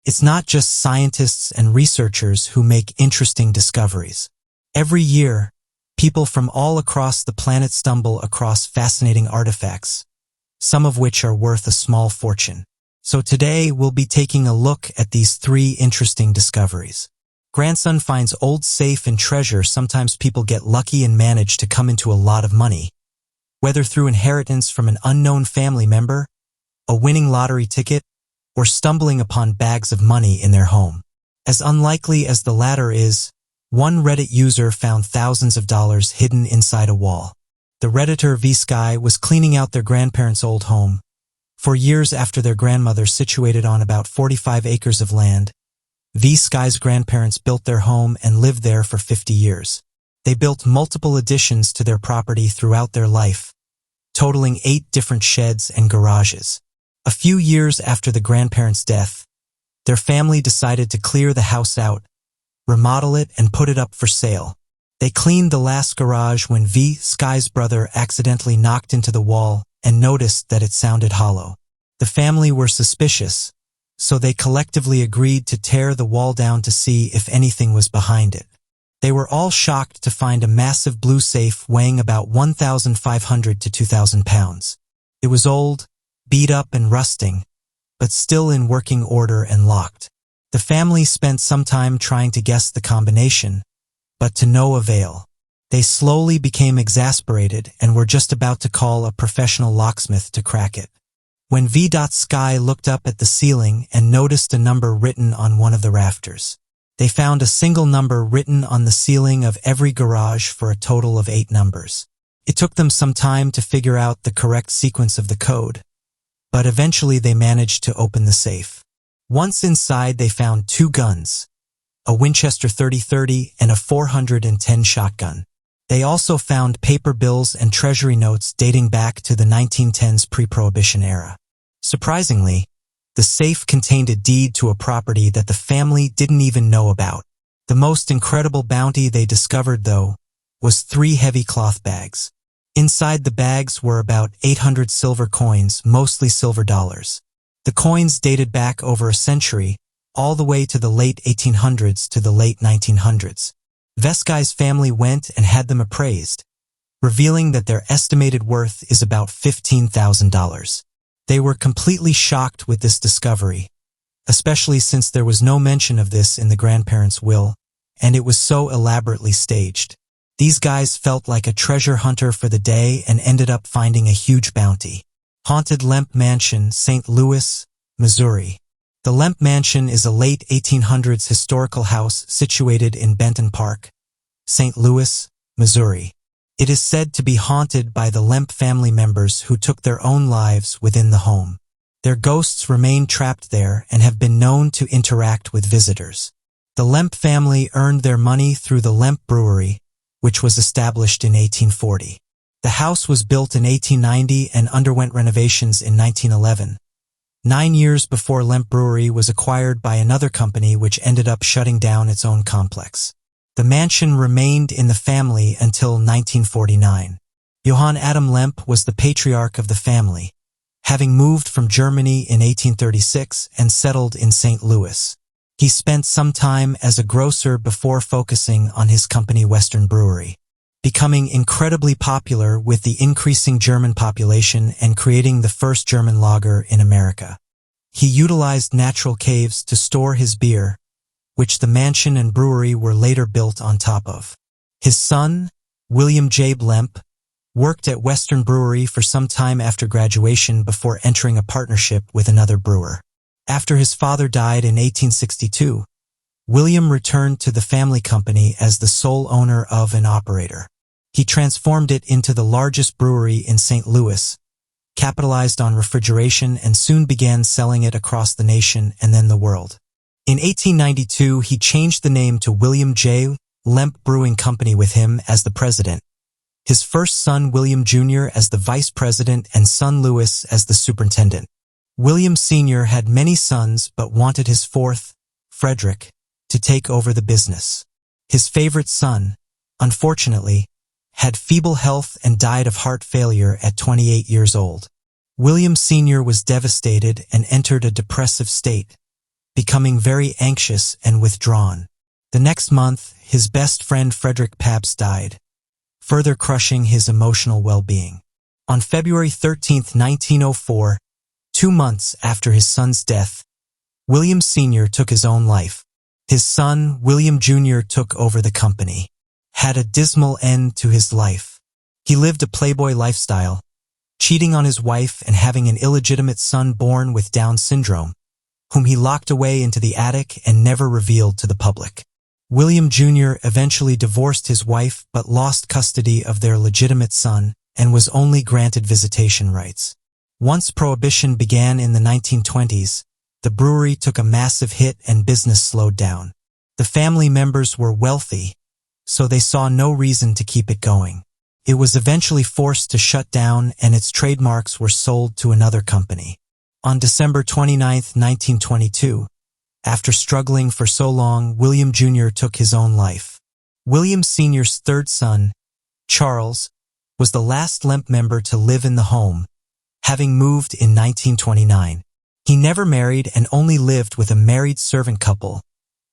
It's not just scientists and researchers who make interesting discoveries. Every year, people from all across the planet stumble across fascinating artifacts, some of which are worth a small fortune. So today we'll be taking a look at these 3 interesting discoveries. Grandson finds old safe and treasure. Sometimes people get lucky and manage to come into a lot of money, whether through inheritance from an unknown family member, a winning lottery ticket, or stumbling upon bags of money in their home. As unlikely as the latter is, one Reddit user found thousands of dollars hidden inside a wall. The Redditor V-Sky was cleaning out their grandparents' old home. For years after their grandmother, situated on about 45 acres of land, V-Sky's grandparents built their home and lived there for 50 years. They built multiple additions to their property throughout their life, totaling 8 different sheds and garages. A few years after the grandparents' death, their family decided to clear the house out, remodel it, and put it up for sale. They cleaned the last garage when V-Sky's brother accidentally knocked into the wall and noticed that it sounded hollow. The family were suspicious, so they collectively agreed to tear the wall down to see if anything was behind it. They were all shocked to find a massive blue safe weighing about 1,500 to 2,000 pounds. It was old, beat up and rusting, but still in working order and locked. The family spent some time trying to guess the combination, but to no avail. They slowly became exasperated and were just about to call a professional locksmith to crack it, when V.Sky looked up at the ceiling and noticed a number written on one of the rafters. They found a single number written on the ceiling of every garage for a total of 8 numbers. It took them some time to figure out the correct sequence of the code, but eventually they managed to open the safe. Once inside, they found 2 guns, a Winchester 30-30 and a 410 shotgun. They also found paper bills and treasury notes dating back to the 1910s pre-Prohibition era. Surprisingly, the safe contained a deed to a property that the family didn't even know about. The most incredible bounty they discovered, though, was 3 heavy cloth bags. Inside the bags were about 800 silver coins, mostly silver dollars. The coins dated back over a century, all the way to the late 1800s to the late 1900s. V-Sky's family went and had them appraised, revealing that their estimated worth is about $15,000. They were completely shocked with this discovery, especially since there was no mention of this in the grandparents' will, and it was so elaborately staged. These guys felt like a treasure hunter for the day and ended up finding a huge bounty. Haunted Lemp Mansion, St. Louis, Missouri. The Lemp Mansion is a late 1800s historical house situated in Benton Park, St. Louis, Missouri. It is said to be haunted by the Lemp family members who took their own lives within the home. Their ghosts remain trapped there and have been known to interact with visitors. The Lemp family earned their money through the Lemp Brewery, which was established in 1840. The house was built in 1890 and underwent renovations in 1911, 9 years before Lemp Brewery was acquired by another company which ended up shutting down its own complex. The mansion remained in the family until 1949. Johann Adam Lemp was the patriarch of the family, having moved from Germany in 1836 and settled in St. Louis. He spent some time as a grocer before focusing on his company Western Brewery, becoming incredibly popular with the increasing German population and creating the first German lager in America. He utilized natural caves to store his beer, which the mansion and brewery were later built on top of. His son, William J. Lemp, worked at Western Brewery for some time after graduation before entering a partnership with another brewer. After his father died in 1862, William returned to the family company as the sole owner of and operator. He transformed it into the largest brewery in St. Louis, capitalized on refrigeration, and soon began selling it across the nation and then the world. In 1892, he changed the name to William J. Lemp Brewing Company with him as the president, his first son William Jr. as the vice president, and son Louis as the superintendent. William Sr. had many sons but wanted his fourth, Frederick, to take over the business. His favorite son, unfortunately, had feeble health and died of heart failure at 28 years old. William Sr. was devastated and entered a depressive state, becoming very anxious and withdrawn. The next month, his best friend Frederick Pabst died, further crushing his emotional well-being. On February 13, 1904, 2 months after his son's death, William Sr. took his own life. His son, William Jr., took over the company. Had a dismal end to his life. He lived a playboy lifestyle, cheating on his wife and having an illegitimate son born with Down syndrome, whom he locked away into the attic and never revealed to the public. William Jr. eventually divorced his wife but lost custody of their legitimate son and was only granted visitation rights. Once Prohibition began in the 1920s, the brewery took a massive hit and business slowed down. The family members were wealthy, so they saw no reason to keep it going. It was eventually forced to shut down and its trademarks were sold to another company. On December 29, 1922, after struggling for so long, William Jr. took his own life. William Sr.'s third son, Charles, was the last Lemp member to live in the home, having moved in 1929. He never married and only lived with a married servant couple,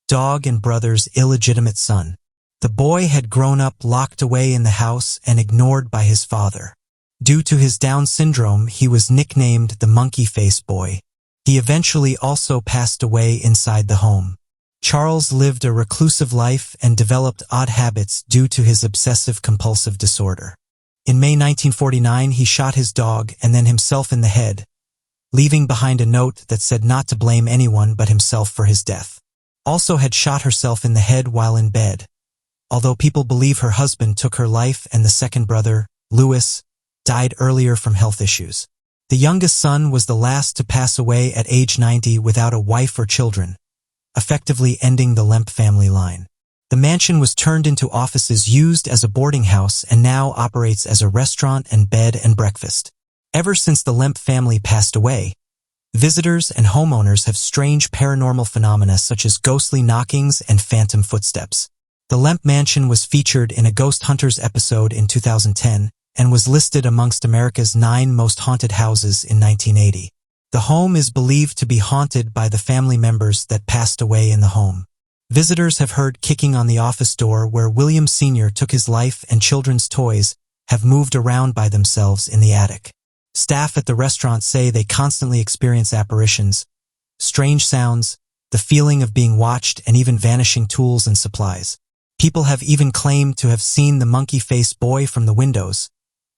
dog and brother's illegitimate son. The boy had grown up locked away in the house and ignored by his father. Due to his Down syndrome, he was nicknamed the Monkey Face Boy. He eventually also passed away inside the home. Charles lived a reclusive life and developed odd habits due to his obsessive-compulsive disorder. In May 1949, he shot his dog and then himself in the head, leaving behind a note that said not to blame anyone but himself for his death. Also had shot herself in the head while in bed, although people believe her husband took her life and the second brother, Louis, died earlier from health issues. The youngest son was the last to pass away at age 90 without a wife or children, effectively ending the Lemp family line. The mansion was turned into offices used as a boarding house and now operates as a restaurant and bed and breakfast. Ever since the Lemp family passed away, visitors and homeowners have strange paranormal phenomena such as ghostly knockings and phantom footsteps. The Lemp Mansion was featured in a Ghost Hunters episode in 2010 and was listed amongst America's 9 most haunted houses in 1980. The home is believed to be haunted by the family members that passed away in the home. Visitors have heard kicking on the office door where William Sr. took his life, and children's toys have moved around by themselves in the attic. Staff at the restaurant say they constantly experience apparitions, strange sounds, the feeling of being watched, and even vanishing tools and supplies. People have even claimed to have seen the monkey-faced boy from the windows,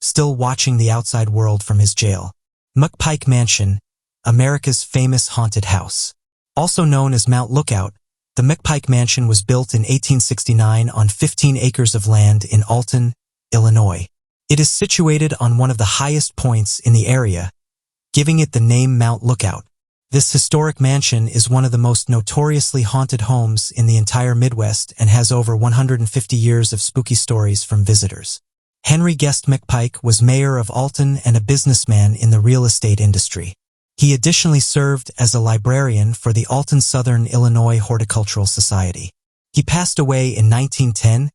still watching the outside world from his jail. McPike Mansion, America's famous haunted house. Also known as Mount Lookout, the McPike Mansion was built in 1869 on 15 acres of land in Alton, Illinois. It is situated on one of the highest points in the area, giving it the name Mount Lookout. This historic mansion is one of the most notoriously haunted homes in the entire Midwest and has over 150 years of spooky stories from visitors. Henry Guest McPike was mayor of Alton and a businessman in the real estate industry. He additionally served as a librarian for the Alton Southern Illinois Horticultural Society. He passed away in 1910,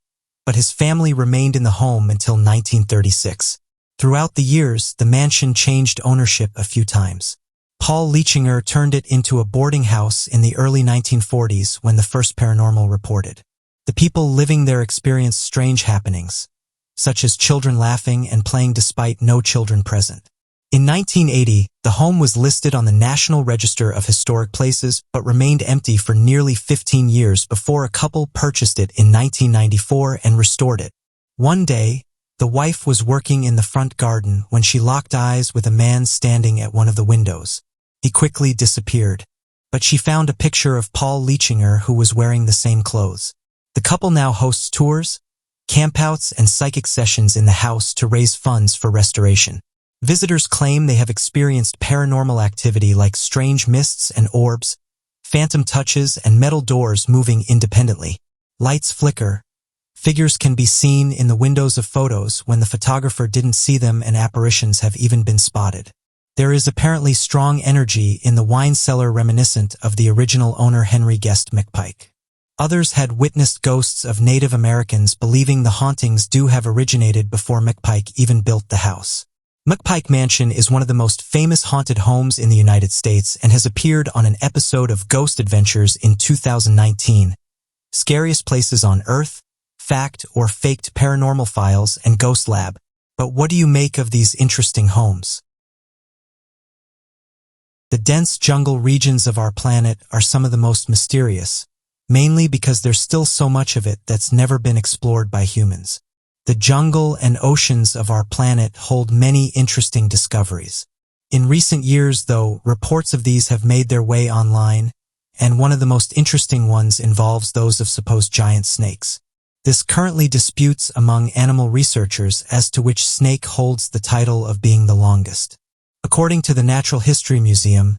but his family remained in the home until 1936. Throughout the years, the mansion changed ownership a few times. Paul Leachinger turned it into a boarding house in the early 1940s when the first paranormal reported. The people living there experienced strange happenings, such as children laughing and playing despite no children present. In 1980, the home was listed on the National Register of Historic Places but remained empty for nearly 15 years before a couple purchased it in 1994 and restored it. One day, the wife was working in the front garden when she locked eyes with a man standing at one of the windows. He quickly disappeared, but she found a picture of Paul Leachinger who was wearing the same clothes. The couple now hosts tours, campouts, and psychic sessions in the house to raise funds for restoration. Visitors claim they have experienced paranormal activity like strange mists and orbs, phantom touches, and metal doors moving independently. Lights flicker. Figures can be seen in the windows of photos when the photographer didn't see them, and apparitions have even been spotted. There is apparently strong energy in the wine cellar reminiscent of the original owner Henry Guest McPike. Others had witnessed ghosts of Native Americans, believing the hauntings do have originated before McPike even built the house. McPike Mansion is one of the most famous haunted homes in the United States and has appeared on an episode of Ghost Adventures in 2019. Scariest Places on Earth, Fact or Faked Paranormal Files, and Ghost Lab. But what do you make of these interesting homes? The dense jungle regions of our planet are some of the most mysterious, mainly because there's still so much of it that's never been explored by humans. The jungle and oceans of our planet hold many interesting discoveries. In recent years, though, reports of these have made their way online, and one of the most interesting ones involves those of supposed giant snakes. This currently disputes among animal researchers as to which snake holds the title of being the longest. According to the Natural History Museum,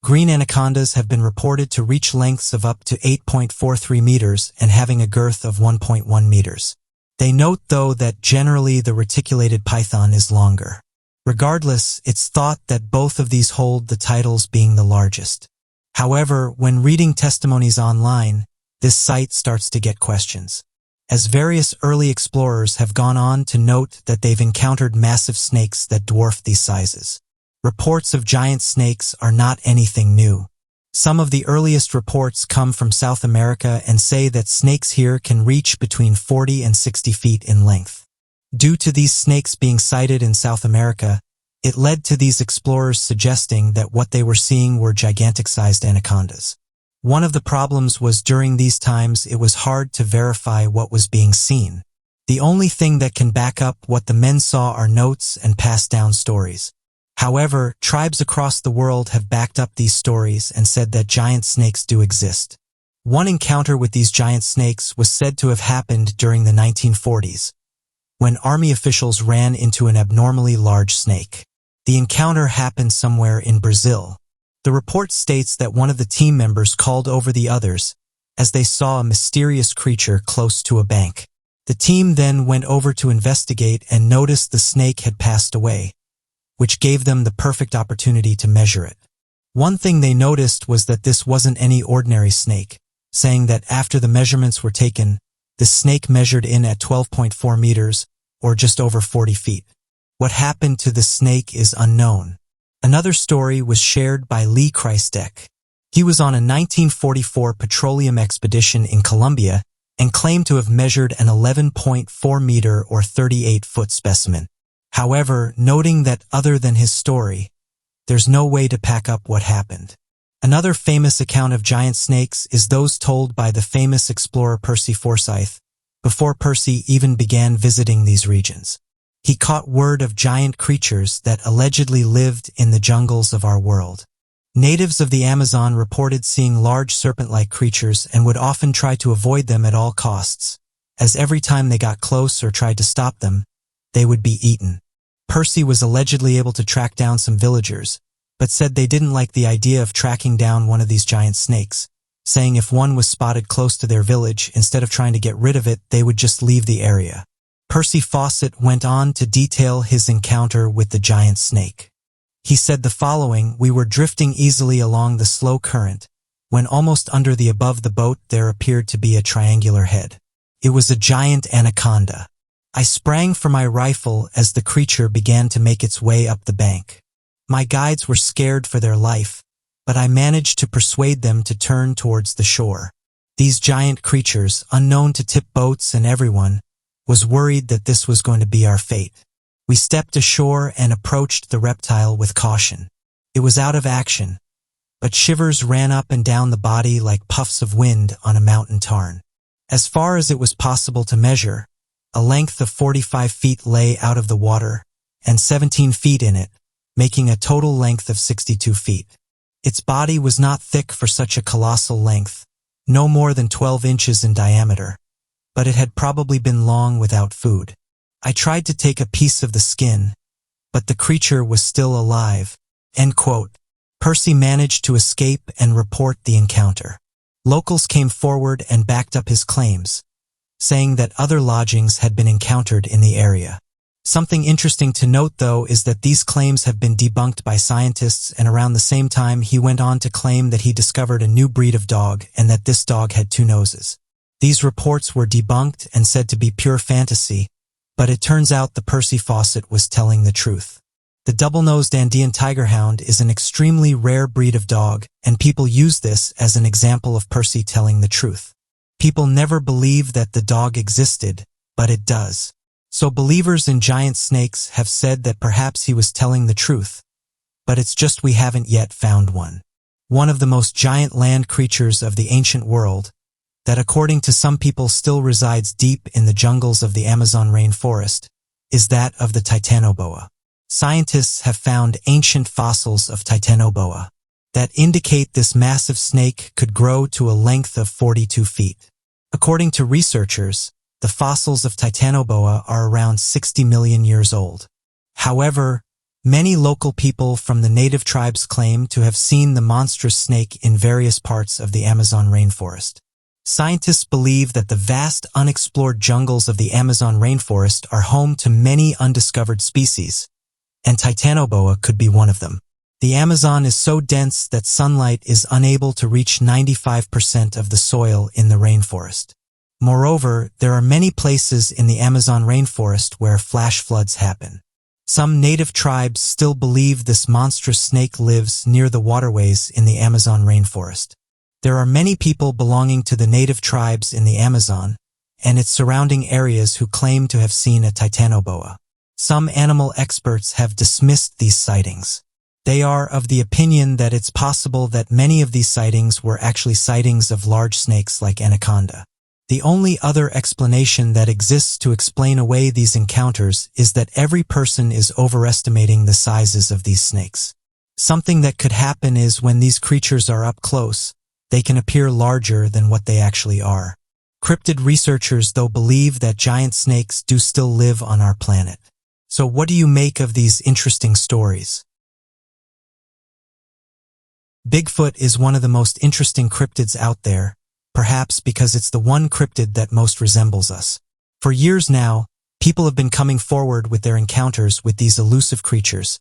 green anacondas have been reported to reach lengths of up to 8.43 meters and having a girth of 1.1 meters. They note, though, that generally the reticulated python is longer. Regardless, it's thought that both of these hold the titles being the largest. However, when reading testimonies online, this site starts to get questions, as various early explorers have gone on to note that they've encountered massive snakes that dwarf these sizes. Reports of giant snakes are not anything new. Some of the earliest reports come from South America and say that snakes here can reach between 40 and 60 feet in length. Due to these snakes being sighted in South America, it led to these explorers suggesting that what they were seeing were gigantic-sized anacondas. One of the problems was during these times it was hard to verify what was being seen. The only thing that can back up what the men saw are notes and passed down stories. However, tribes across the world have backed up these stories and said that giant snakes do exist. One encounter with these giant snakes was said to have happened during the 1940s, when army officials ran into an abnormally large snake. The encounter happened somewhere in Brazil. The report states that one of the team members called over the others as they saw a mysterious creature close to a bank. The team then went over to investigate and noticed the snake had passed away, which gave them the perfect opportunity to measure it. One thing they noticed was that this wasn't any ordinary snake, saying that after the measurements were taken, the snake measured in at 12.4 meters, or just over 40 feet. What happened to the snake is unknown. Another story was shared by Lee Christek. He was on a 1944 petroleum expedition in Colombia and claimed to have measured an 11.4 meter or 38-foot specimen. However, noting that other than his story, there's no way to pack up what happened. Another famous account of giant snakes is those told by the famous explorer Percy Forsyth, before Percy even began visiting these regions. He caught word of giant creatures that allegedly lived in the jungles of our world. Natives of the Amazon reported seeing large serpent-like creatures and would often try to avoid them at all costs, as every time they got close or tried to stop them, they would be eaten. Percy was allegedly able to track down some villagers, but said they didn't like the idea of tracking down one of these giant snakes, saying if one was spotted close to their village, instead of trying to get rid of it, they would just leave the area. Percy Fawcett went on to detail his encounter with the giant snake. He said the following: "We were drifting easily along the slow current, when almost under the above the boat there appeared to be a triangular head. It was a giant anaconda. I sprang for my rifle as the creature began to make its way up the bank. My guides were scared for their life, but I managed to persuade them to turn towards the shore. These giant creatures, unknown to tip boats and everyone, was worried that this was going to be our fate. We stepped ashore and approached the reptile with caution. It was out of action, but shivers ran up and down the body like puffs of wind on a mountain tarn. As far as it was possible to measure, a length of 45 feet lay out of the water, and 17 feet in it, making a total length of 62 feet. Its body was not thick for such a colossal length, no more than 12 inches in diameter, but it had probably been long without food. I tried to take a piece of the skin, but the creature was still alive." End quote. Percy managed to escape and report the encounter. Locals came forward and backed up his claims, saying that other lodgings had been encountered in the area. Something interesting to note, though, is that these claims have been debunked by scientists, and around the same time he went on to claim that he discovered a new breed of dog and that this dog had 2 noses. These reports were debunked and said to be pure fantasy, but it turns out the Percy Fawcett was telling the truth. The double-nosed Andean tigerhound is an extremely rare breed of dog, and people use this as an example of Percy telling the truth. People never believe that the dog existed, but it does. So believers in giant snakes have said that perhaps he was telling the truth, but it's just we haven't yet found one. One of the most giant land creatures of the ancient world, that according to some people still resides deep in the jungles of the Amazon rainforest, is that of the Titanoboa. Scientists have found ancient fossils of Titanoboa that indicate this massive snake could grow to a length of 42 feet. According to researchers, the fossils of Titanoboa are around 60 million years old. However, many local people from the native tribes claim to have seen the monstrous snake in various parts of the Amazon rainforest. Scientists believe that the vast unexplored jungles of the Amazon rainforest are home to many undiscovered species, and Titanoboa could be one of them. The Amazon is so dense that sunlight is unable to reach 95% of the soil in the rainforest. Moreover, there are many places in the Amazon rainforest where flash floods happen. Some native tribes still believe this monstrous snake lives near the waterways in the Amazon rainforest. There are many people belonging to the native tribes in the Amazon and its surrounding areas who claim to have seen a Titanoboa. Some animal experts have dismissed these sightings. They are of the opinion that it's possible that many of these sightings were actually sightings of large snakes like anaconda. The only other explanation that exists to explain away these encounters is that every person is overestimating the sizes of these snakes. Something that could happen is when these creatures are up close, they can appear larger than what they actually are. Cryptid researchers, though, believe that giant snakes do still live on our planet. So what do you make of these interesting stories? Bigfoot is one of the most interesting cryptids out there, perhaps because it's the one cryptid that most resembles us. For years now, people have been coming forward with their encounters with these elusive creatures,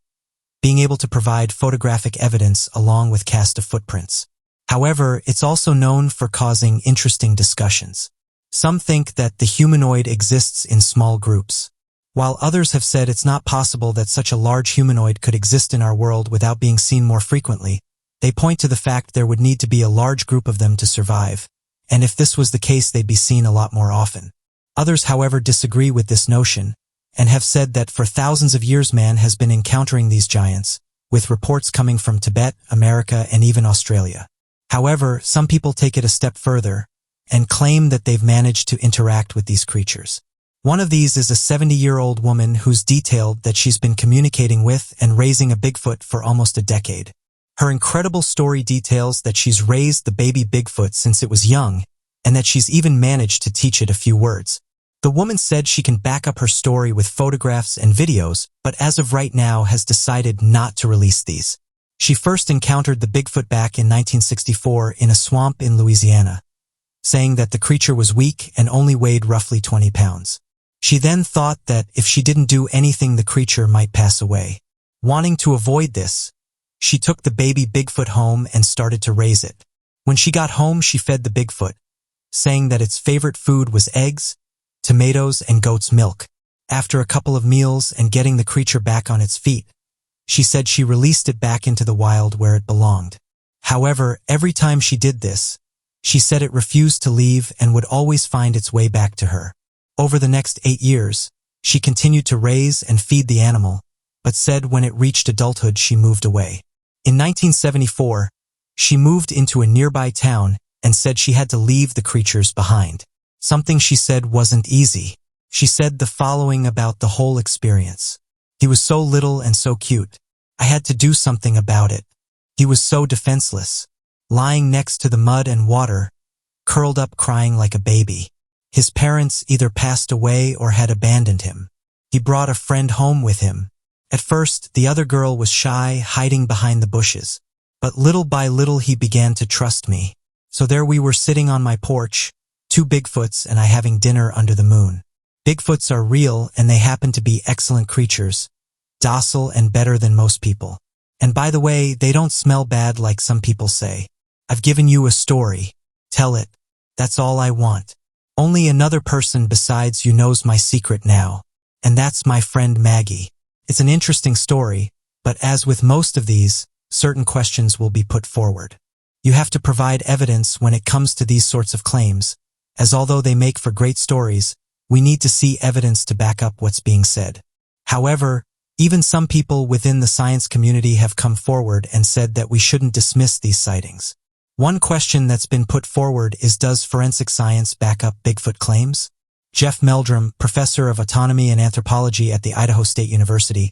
being able to provide photographic evidence along with cast of footprints. However, it's also known for causing interesting discussions. Some think that the humanoid exists in small groups, while others have said it's not possible that such a large humanoid could exist in our world without being seen more frequently. They point to the fact there would need to be a large group of them to survive, and if this was the case, they'd be seen a lot more often. Others, however, disagree with this notion and have said that for thousands of years man has been encountering these giants, with reports coming from Tibet, America, and even Australia. However, some people take it a step further and claim that they've managed to interact with these creatures. One of these is a 70-year-old woman who's detailed that she's been communicating with and raising a Bigfoot for almost a decade. Her incredible story details that she's raised the baby Bigfoot since it was young, and that she's even managed to teach it a few words. The woman said she can back up her story with photographs and videos, but as of right now has decided not to release these. She first encountered the Bigfoot back in 1964 in a swamp in Louisiana, saying that the creature was weak and only weighed roughly 20 pounds. She then thought that if she didn't do anything, the creature might pass away. Wanting to avoid this, she took the baby Bigfoot home and started to raise it. When she got home, she fed the Bigfoot, saying that its favorite food was eggs, tomatoes, and goat's milk. After a couple of meals and getting the creature back on its feet, she said she released it back into the wild where it belonged. However, every time she did this, she said it refused to leave and would always find its way back to her. Over the next 8 years, She continued to raise and feed the animal, but said when it reached adulthood she moved away. In 1974, she moved into a nearby town and said she had to leave the creatures behind. Something she said wasn't easy. She said the following about the whole experience. He was so little and so cute. I had to do something about it. He was so defenseless, lying next to the mud and water, curled up crying like a baby. His parents either passed away or had abandoned him. He brought a friend home with him. At first, the other girl was shy, hiding behind the bushes. But little by little he began to trust me. So there we were sitting on my porch, two Bigfoots and I having dinner under the moon. Bigfoots are real and they happen to be excellent creatures, docile and better than most people. And by the way, they don't smell bad like some people say. I've given you a story. Tell it. That's all I want. Only another person besides you knows my secret now. And that's my friend Maggie. It's an interesting story, but as with most of these, certain questions will be put forward. You have to provide evidence when it comes to these sorts of claims, as although they make for great stories, we need to see evidence to back up what's being said. However, even some people within the science community have come forward and said that we shouldn't dismiss these sightings. One question that's been put forward is, does forensic science back up Bigfoot claims? Jeff Meldrum, professor of autonomy and anthropology at the Idaho State University,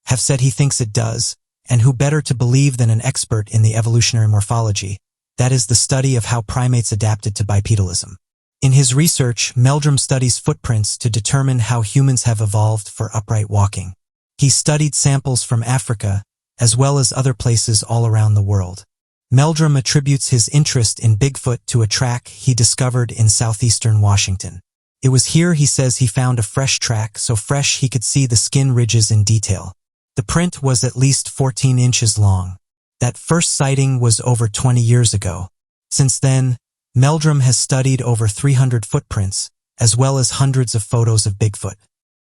have said he thinks it does, and who better to believe than an expert in the evolutionary morphology, that is the study of how primates adapted to bipedalism. In his research, Meldrum studies footprints to determine how humans have evolved for upright walking. He studied samples from Africa, as well as other places all around the world. Meldrum attributes his interest in Bigfoot to a track he discovered in southeastern Washington. It was here he says he found a fresh track, so fresh he could see the skin ridges in detail. The print was at least 14 inches long. That first sighting was over 20 years ago. Since then, Meldrum has studied over 300 footprints, as well as hundreds of photos of Bigfoot.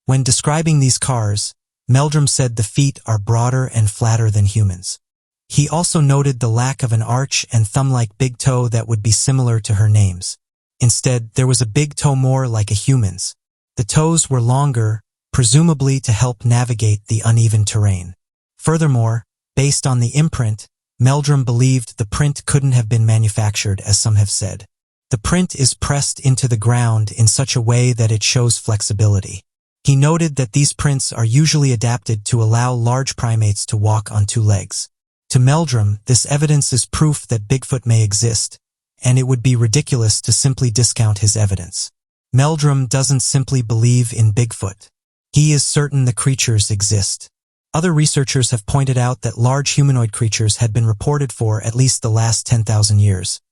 When describing these cars, Meldrum said the feet are broader and flatter than humans. He also noted the lack of an arch and thumb-like big toe that would be similar to her names. Instead, there was a big toe more like a human's. The toes were longer, presumably to help navigate the uneven terrain. Furthermore, based on the imprint, Meldrum believed the print couldn't have been manufactured, as some have said. The print is pressed into the ground in such a way that it shows flexibility. He noted that these prints are usually adapted to allow large primates to walk on two legs. To Meldrum, this evidence is proof that Bigfoot may exist, and it would be ridiculous to simply discount his evidence. Meldrum doesn't simply believe in Bigfoot. He is certain the creatures exist. Other researchers have pointed out that large humanoid creatures had been reported for at least the last 10,000 years,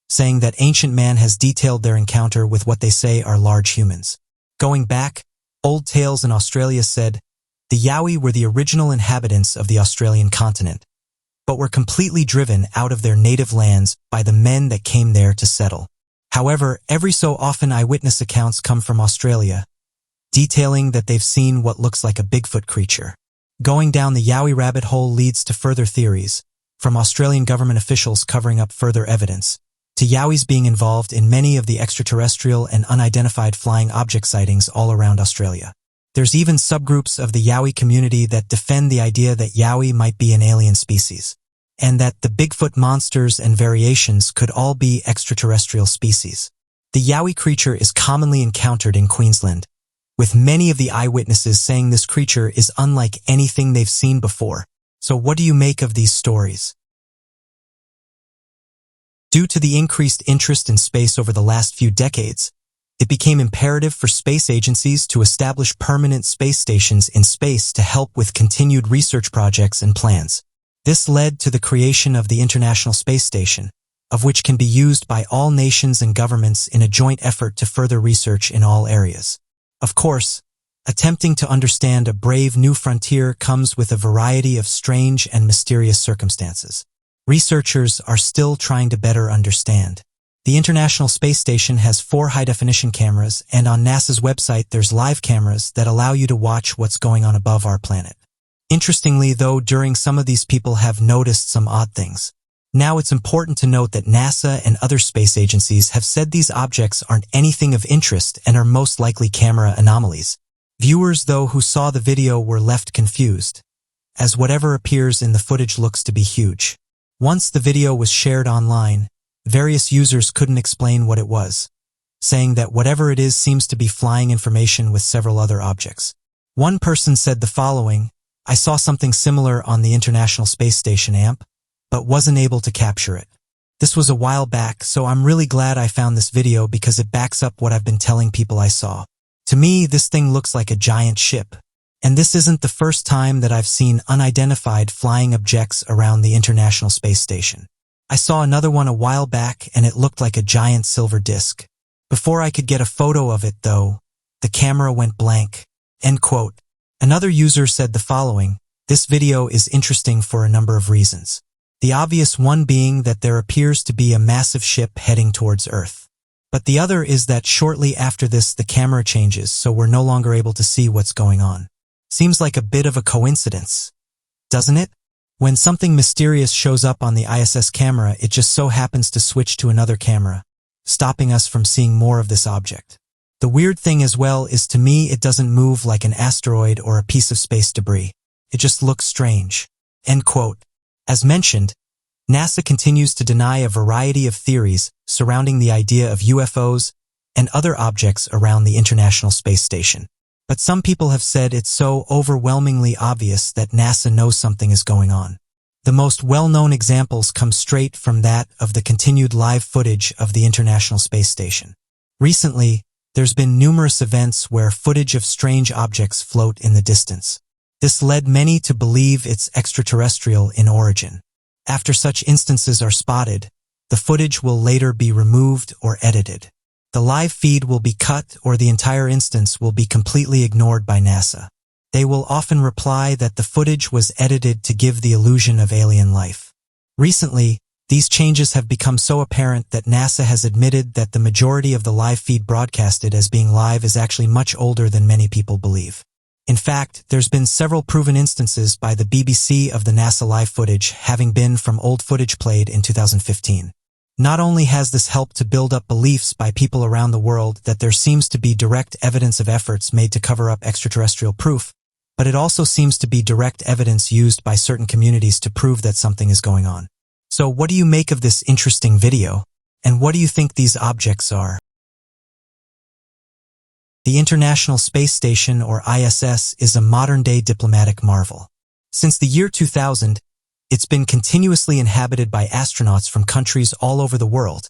saying that ancient man has detailed their encounter with what they say are large humans. Going back, old tales in Australia said, the Yowie were the original inhabitants of the Australian continent, but were completely driven out of their native lands by the men that came there to settle. However, every so often eyewitness accounts come from Australia, detailing that they've seen what looks like a Bigfoot creature. Going down the Yowie rabbit hole leads to further theories, from Australian government officials covering up further evidence, to Yowies being involved in many of the extraterrestrial and unidentified flying object sightings all around Australia. There's even subgroups of the Yowie community that defend the idea that Yowie might be an alien species, and that the Bigfoot monsters and variations could all be extraterrestrial species. The Yowie creature is commonly encountered in Queensland, with many of the eyewitnesses saying this creature is unlike anything they've seen before. So what do you make of these stories? Due to the increased interest in space over the last few decades, it became imperative for space agencies to establish permanent space stations in space to help with continued research projects and plans. This led to the creation of the International Space Station, of which can be used by all nations and governments in a joint effort to further research in all areas. Of course, attempting to understand a brave new frontier comes with a variety of strange and mysterious circumstances. Researchers are still trying to better understand. The International Space Station has 4 high-definition cameras, and on NASA's website there's live cameras that allow you to watch what's going on above our planet. Interestingly, though, during some of these people have noticed some odd things. Now it's important to note that NASA and other space agencies have said these objects aren't anything of interest and are most likely camera anomalies. Viewers, though, who saw the video were left confused, as whatever appears in the footage looks to be huge. Once the video was shared online, various users couldn't explain what it was, saying that whatever it is seems to be flying information with several other objects. One person said the following: "I saw something similar on the International Space Station AMP, but wasn't able to capture it. This was a while back, so I'm really glad I found this video because it backs up what I've been telling people I saw. To me, this thing looks like a giant ship. And this isn't the first time that I've seen unidentified flying objects around the International Space Station. I saw another one a while back and it looked like a giant silver disc. Before I could get a photo of it, though, the camera went blank." End quote. Another user said the following: "This video is interesting for a number of reasons. The obvious one being that there appears to be a massive ship heading towards Earth. But the other is that shortly after this the camera changes, so we're no longer able to see what's going on. Seems like a bit of a coincidence, doesn't it? When something mysterious shows up on the ISS camera, it just so happens to switch to another camera, stopping us from seeing more of this object. The weird thing as well is, to me, it doesn't move like an asteroid or a piece of space debris. It just looks strange." End quote. As mentioned, NASA continues to deny a variety of theories surrounding the idea of UFOs and other objects around the International Space Station. But some people have said it's so overwhelmingly obvious that NASA knows something is going on. The most well-known examples come straight from that of the continued live footage of the International Space Station. Recently, there's been numerous events where footage of strange objects float in the distance. This led many to believe it's extraterrestrial in origin. After such instances are spotted, the footage will later be removed or edited. The live feed will be cut, or the entire instance will be completely ignored by NASA. They will often reply that the footage was edited to give the illusion of alien life. Recently, these changes have become so apparent that NASA has admitted that the majority of the live feed broadcasted as being live is actually much older than many people believe. In fact, there's been several proven instances by the BBC of the NASA live footage having been from old footage played in 2015. Not only has this helped to build up beliefs by people around the world that there seems to be direct evidence of efforts made to cover up extraterrestrial proof, but it also seems to be direct evidence used by certain communities to prove that something is going on. So what do you make of this interesting video? And what do you think these objects are? The International Space Station, or ISS, is a modern-day diplomatic marvel. Since the year 2000, it's been continuously inhabited by astronauts from countries all over the world,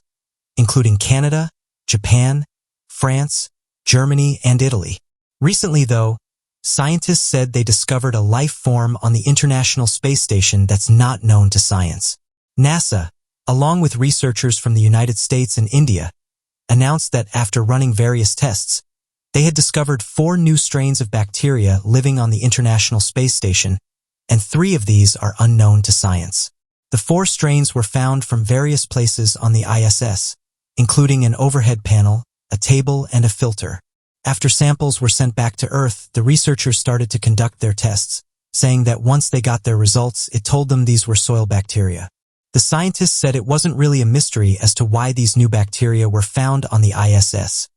including Canada, Japan, France, Germany, and Italy. Recently, though, scientists said they discovered a life form on the International Space Station that's not known to science. NASA, along with researchers from the United States and India, announced that after running various tests, they had discovered 4 new strains of bacteria living on the International Space Station, and 3 of these are unknown to science. The 4 strains were found from various places on the ISS, including an overhead panel, a table, and a filter. After samples were sent back to Earth, the researchers started to conduct their tests, saying that once they got their results, it told them these were soil bacteria. The scientists said it wasn't really a mystery as to why these new bacteria were found on the ISS,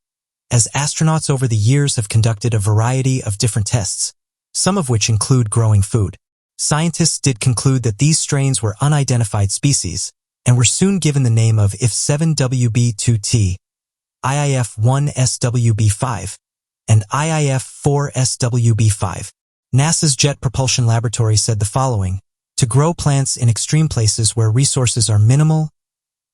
as astronauts over the years have conducted a variety of different tests, some of which include growing food. Scientists did conclude that these strains were unidentified species and were soon given the name of IF7WB2T, IIF1SWB5, and IIF4SWB5. NASA's Jet Propulsion Laboratory said the following: "To grow plants in extreme places where resources are minimal,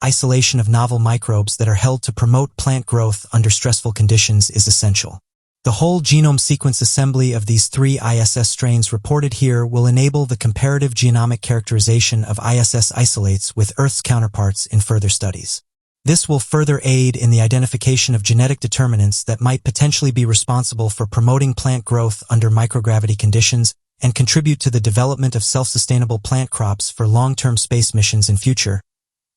isolation of novel microbes that are held to promote plant growth under stressful conditions is essential. The whole genome sequence assembly of these 3 ISS strains reported here will enable the comparative genomic characterization of ISS isolates with Earth's counterparts in further studies. This will further aid in the identification of genetic determinants that might potentially be responsible for promoting plant growth under microgravity conditions and contribute to the development of self-sustainable plant crops for long-term space missions in future.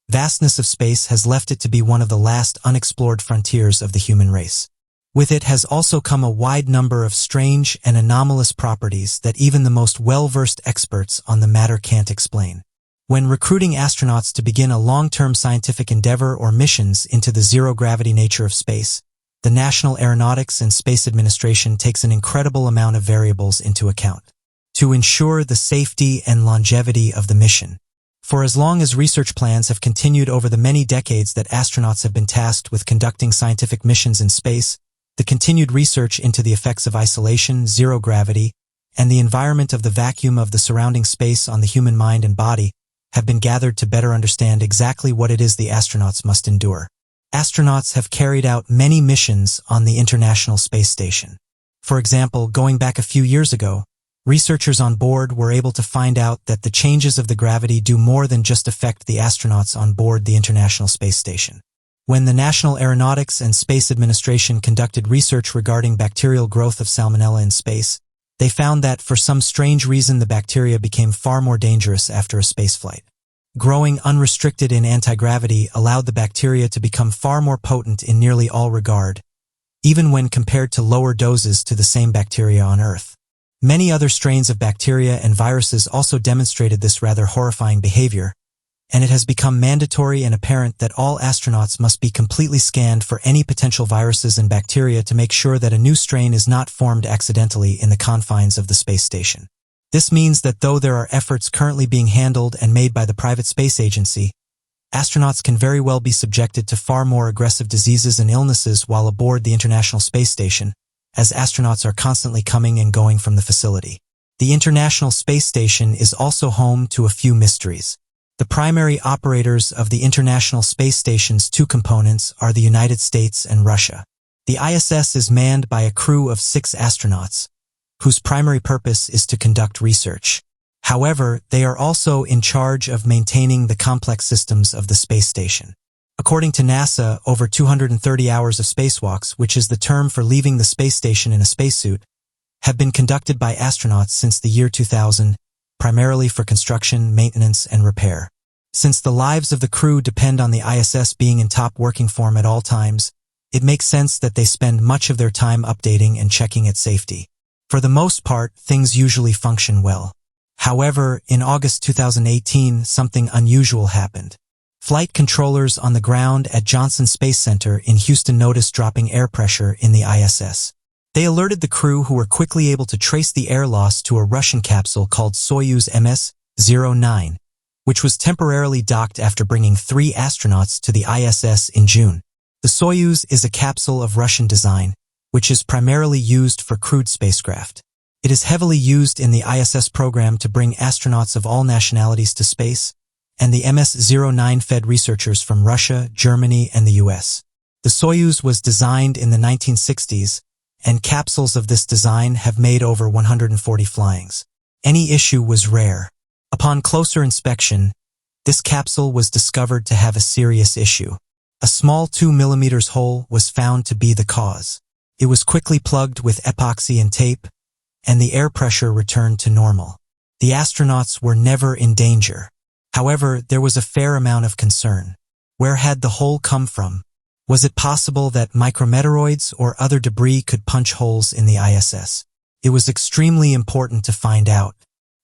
Vastness of space has left it to be one of the last unexplored frontiers of the human race. With it has also come a wide number of strange and anomalous properties that even the most well-versed experts on the matter can't explain. When recruiting astronauts to begin a long-term scientific endeavor or missions into the zero-gravity nature of space, the National Aeronautics and Space Administration takes an incredible amount of variables into account to ensure the safety and longevity of the mission. For as long as research plans have continued over the many decades that astronauts have been tasked with conducting scientific missions in space, the continued research into the effects of isolation, zero gravity, and the environment of the vacuum of the surrounding space on the human mind and body have been gathered to better understand exactly what it is the astronauts must endure. Astronauts have carried out many missions on the International Space Station. For example, going back a few years ago, researchers on board were able to find out that the changes of the gravity do more than just affect the astronauts on board the International Space Station. When the National Aeronautics and Space Administration conducted research regarding bacterial growth of salmonella in space, they found that for some strange reason the bacteria became far more dangerous after a spaceflight. Growing unrestricted in anti-gravity allowed the bacteria to become far more potent in nearly all regard, even when compared to lower doses to the same bacteria on Earth. Many other strains of bacteria and viruses also demonstrated this rather horrifying behavior, and it has become mandatory and apparent that all astronauts must be completely scanned for any potential viruses and bacteria to make sure that a new strain is not formed accidentally in the confines of the space station. This means that though there are efforts currently being handled and made by the private space agency, astronauts can very well be subjected to far more aggressive diseases and illnesses while aboard the International Space Station, as astronauts are constantly coming and going from the facility. The International Space Station is also home to a few mysteries. The primary operators of the International Space Station's two components are the United States and Russia. The ISS is manned by a crew of 6 astronauts, whose primary purpose is to conduct research. However, they are also in charge of maintaining the complex systems of the space station. According to NASA, over 230 hours of spacewalks, which is the term for leaving the space station in a spacesuit, have been conducted by astronauts since the year 2000, primarily for construction, maintenance, and repair. Since the lives of the crew depend on the ISS being in top working form at all times, it makes sense that they spend much of their time updating and checking its safety. For the most part, things usually function well. However, in August 2018, something unusual happened. Flight controllers on the ground at Johnson Space Center in Houston noticed dropping air pressure in the ISS. They alerted the crew, who were quickly able to trace the air loss to a Russian capsule called Soyuz MS-09, which was temporarily docked after bringing 3 astronauts to the ISS in June. The Soyuz is a capsule of Russian design, which is primarily used for crewed spacecraft. It is heavily used in the ISS program to bring astronauts of all nationalities to space, and the MS-09 fed researchers from Russia, Germany, and the US. The Soyuz was designed in the 1960s, and capsules of this design have made over 140 flyings. Any issue was rare. Upon closer inspection, this capsule was discovered to have a serious issue. A small 2 mm hole was found to be the cause. It was quickly plugged with epoxy and tape, and the air pressure returned to normal. The astronauts were never in danger. However, there was a fair amount of concern. Where had the hole come from? Was it possible that micrometeoroids or other debris could punch holes in the ISS? It was extremely important to find out.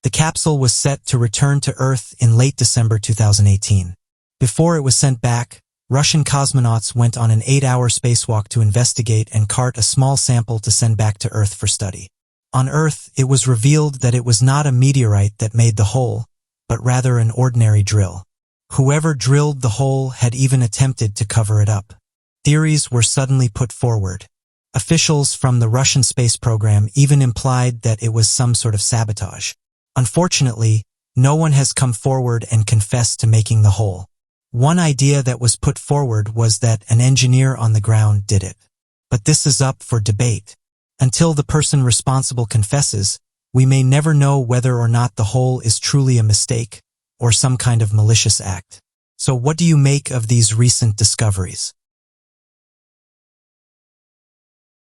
The capsule was set to return to Earth in late December 2018. Before it was sent back, Russian cosmonauts went on an 8-hour spacewalk to investigate and cart a small sample to send back to Earth for study. On Earth, it was revealed that it was not a meteorite that made the hole, but rather an ordinary drill. Whoever drilled the hole had even attempted to cover it up. Theories were suddenly put forward. Officials from the Russian space program even implied that it was some sort of sabotage. Unfortunately, no one has come forward and confessed to making the hole. One idea that was put forward was that an engineer on the ground did it. But this is up for debate. Until the person responsible confesses, we may never know whether or not the hole is truly a mistake or some kind of malicious act. So what do you make of these recent discoveries?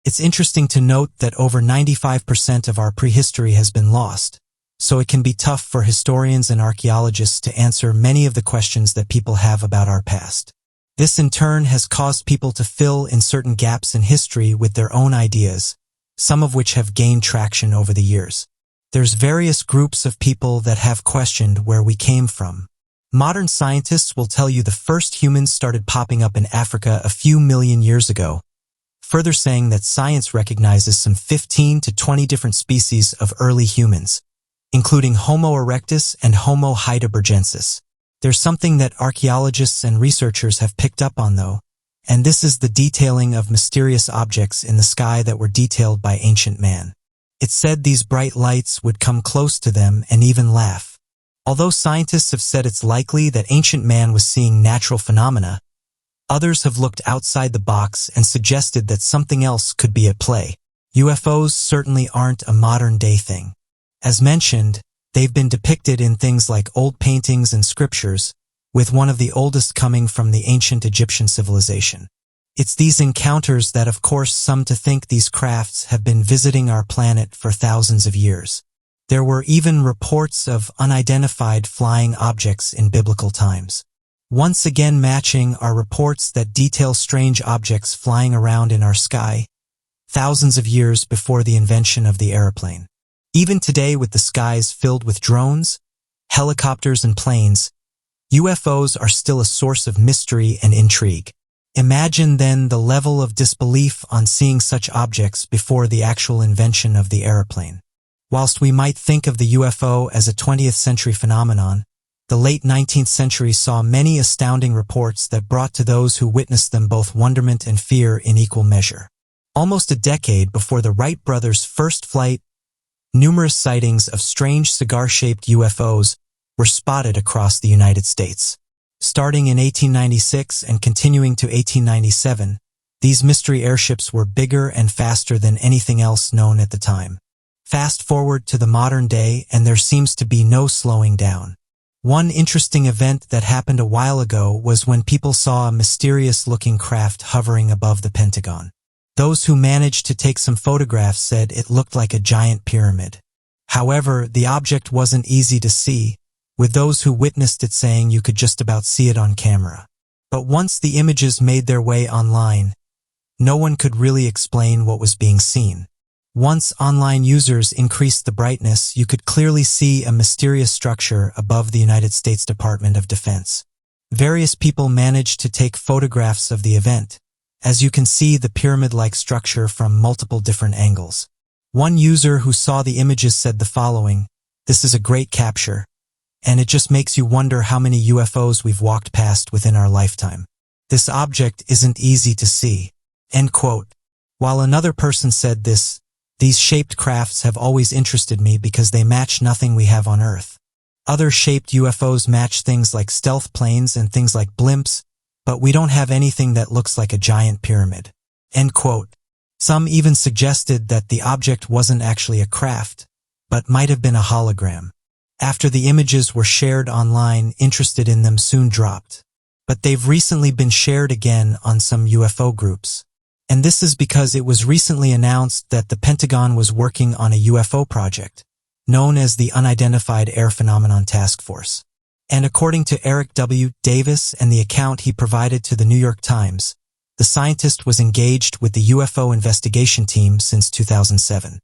It's interesting to note that over 95% of our prehistory has been lost, so it can be tough for historians and archaeologists to answer many of the questions that people have about our past. This in turn has caused people to fill in certain gaps in history with their own ideas, some of which have gained traction over the years. There's various groups of people that have questioned where we came from. Modern scientists will tell you the first humans started popping up in Africa a few million years ago, further saying that science recognizes some 15 to 20 different species of early humans, including Homo erectus and Homo heidelbergensis. There's something that archaeologists and researchers have picked up on, though, and this is the detailing of mysterious objects in the sky that were detailed by ancient man. It's said these bright lights would come close to them and even laugh. Although scientists have said it's likely that ancient man was seeing natural phenomena, others have looked outside the box and suggested that something else could be at play. UFOs certainly aren't a modern-day thing. As mentioned, they've been depicted in things like old paintings and scriptures, with one of the oldest coming from the ancient Egyptian civilization. It's these encounters that, of course, some to think these crafts have been visiting our planet for thousands of years. There were even reports of unidentified flying objects in biblical times. Once again matching are reports that detail strange objects flying around in our sky, thousands of years before the invention of the airplane. Even today, with the skies filled with drones, helicopters and planes, UFOs are still a source of mystery and intrigue. Imagine then the level of disbelief on seeing such objects before the actual invention of the airplane. Whilst we might think of the UFO as a 20th century phenomenon, the late 19th century saw many astounding reports that brought to those who witnessed them both wonderment and fear in equal measure. Almost a decade before the Wright brothers' first flight, numerous sightings of strange cigar-shaped UFOs were spotted across the United States. Starting in 1896 and continuing to 1897, these mystery airships were bigger and faster than anything else known at the time. Fast forward to the modern day, and there seems to be no slowing down. One interesting event that happened a while ago was when people saw a mysterious-looking craft hovering above the Pentagon. Those who managed to take some photographs said it looked like a giant pyramid. However, the object wasn't easy to see, with those who witnessed it saying you could just about see it on camera. But once the images made their way online, no one could really explain what was being seen. Once online users increased the brightness, you could clearly see a mysterious structure above the United States Department of Defense. Various people managed to take photographs of the event, as you can see the pyramid-like structure from multiple different angles. One user who saw the images said the following: "This is a great capture, and it just makes you wonder how many UFOs we've walked past within our lifetime. This object isn't easy to see." End quote. While another person said this, "These shaped crafts have always interested me because they match nothing we have on Earth. Other shaped UFOs match things like stealth planes and things like blimps, but we don't have anything that looks like a giant pyramid." End quote. Some even suggested that the object wasn't actually a craft, but might have been a hologram. After the images were shared online, interest in them soon dropped. But they've recently been shared again on some UFO groups. And this is because it was recently announced that the Pentagon was working on a UFO project, known as the Unidentified Air Phenomenon Task Force. And according to Eric W. Davis and the account he provided to the New York Times, the scientist was engaged with the UFO investigation team since 2007.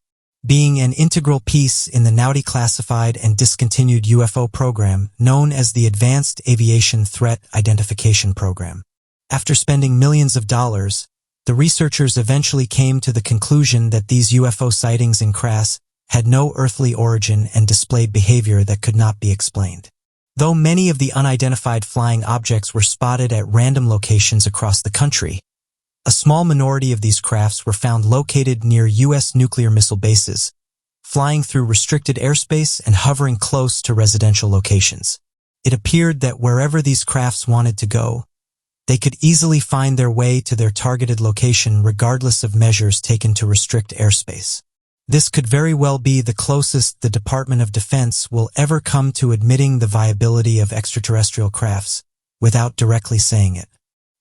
Being an integral piece in the now declassified and discontinued UFO program known as the Advanced Aviation Threat Identification Program. After spending millions of dollars, the researchers eventually came to the conclusion that these UFO sightings in crafts had no earthly origin and displayed behavior that could not be explained. Though many of the unidentified flying objects were spotted at random locations across the country, a small minority of these crafts were found located near U.S. nuclear missile bases, flying through restricted airspace and hovering close to residential locations. It appeared that wherever these crafts wanted to go, they could easily find their way to their targeted location regardless of measures taken to restrict airspace. This could very well be the closest the Department of Defense will ever come to admitting the viability of extraterrestrial crafts without directly saying it.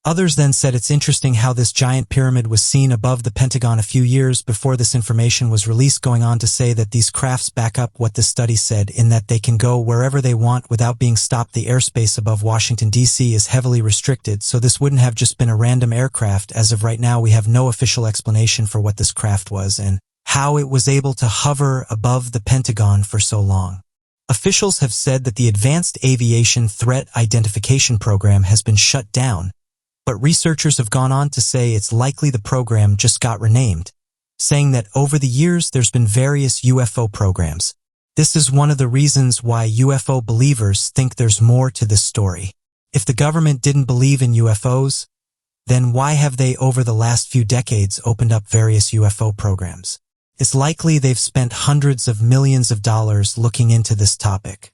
Others then said it's interesting how this giant pyramid was seen above the Pentagon a few years before this information was released, going on to say that these crafts back up what this study said in that they can go wherever they want without being stopped. The airspace above Washington, D.C. is heavily restricted, so this wouldn't have just been a random aircraft. As of right now, we have no official explanation for what this craft was and how it was able to hover above the Pentagon for so long. Officials have said that the Advanced Aviation Threat Identification Program has been shut down But researchers have gone on to say it's likely the program just got renamed, saying that over the years there's been various UFO programs. This is one of the reasons why UFO believers think there's more to this story. If the government didn't believe in UFOs, then why have they over the last few decades opened up various UFO programs? It's likely they've spent hundreds of millions of dollars looking into this topic.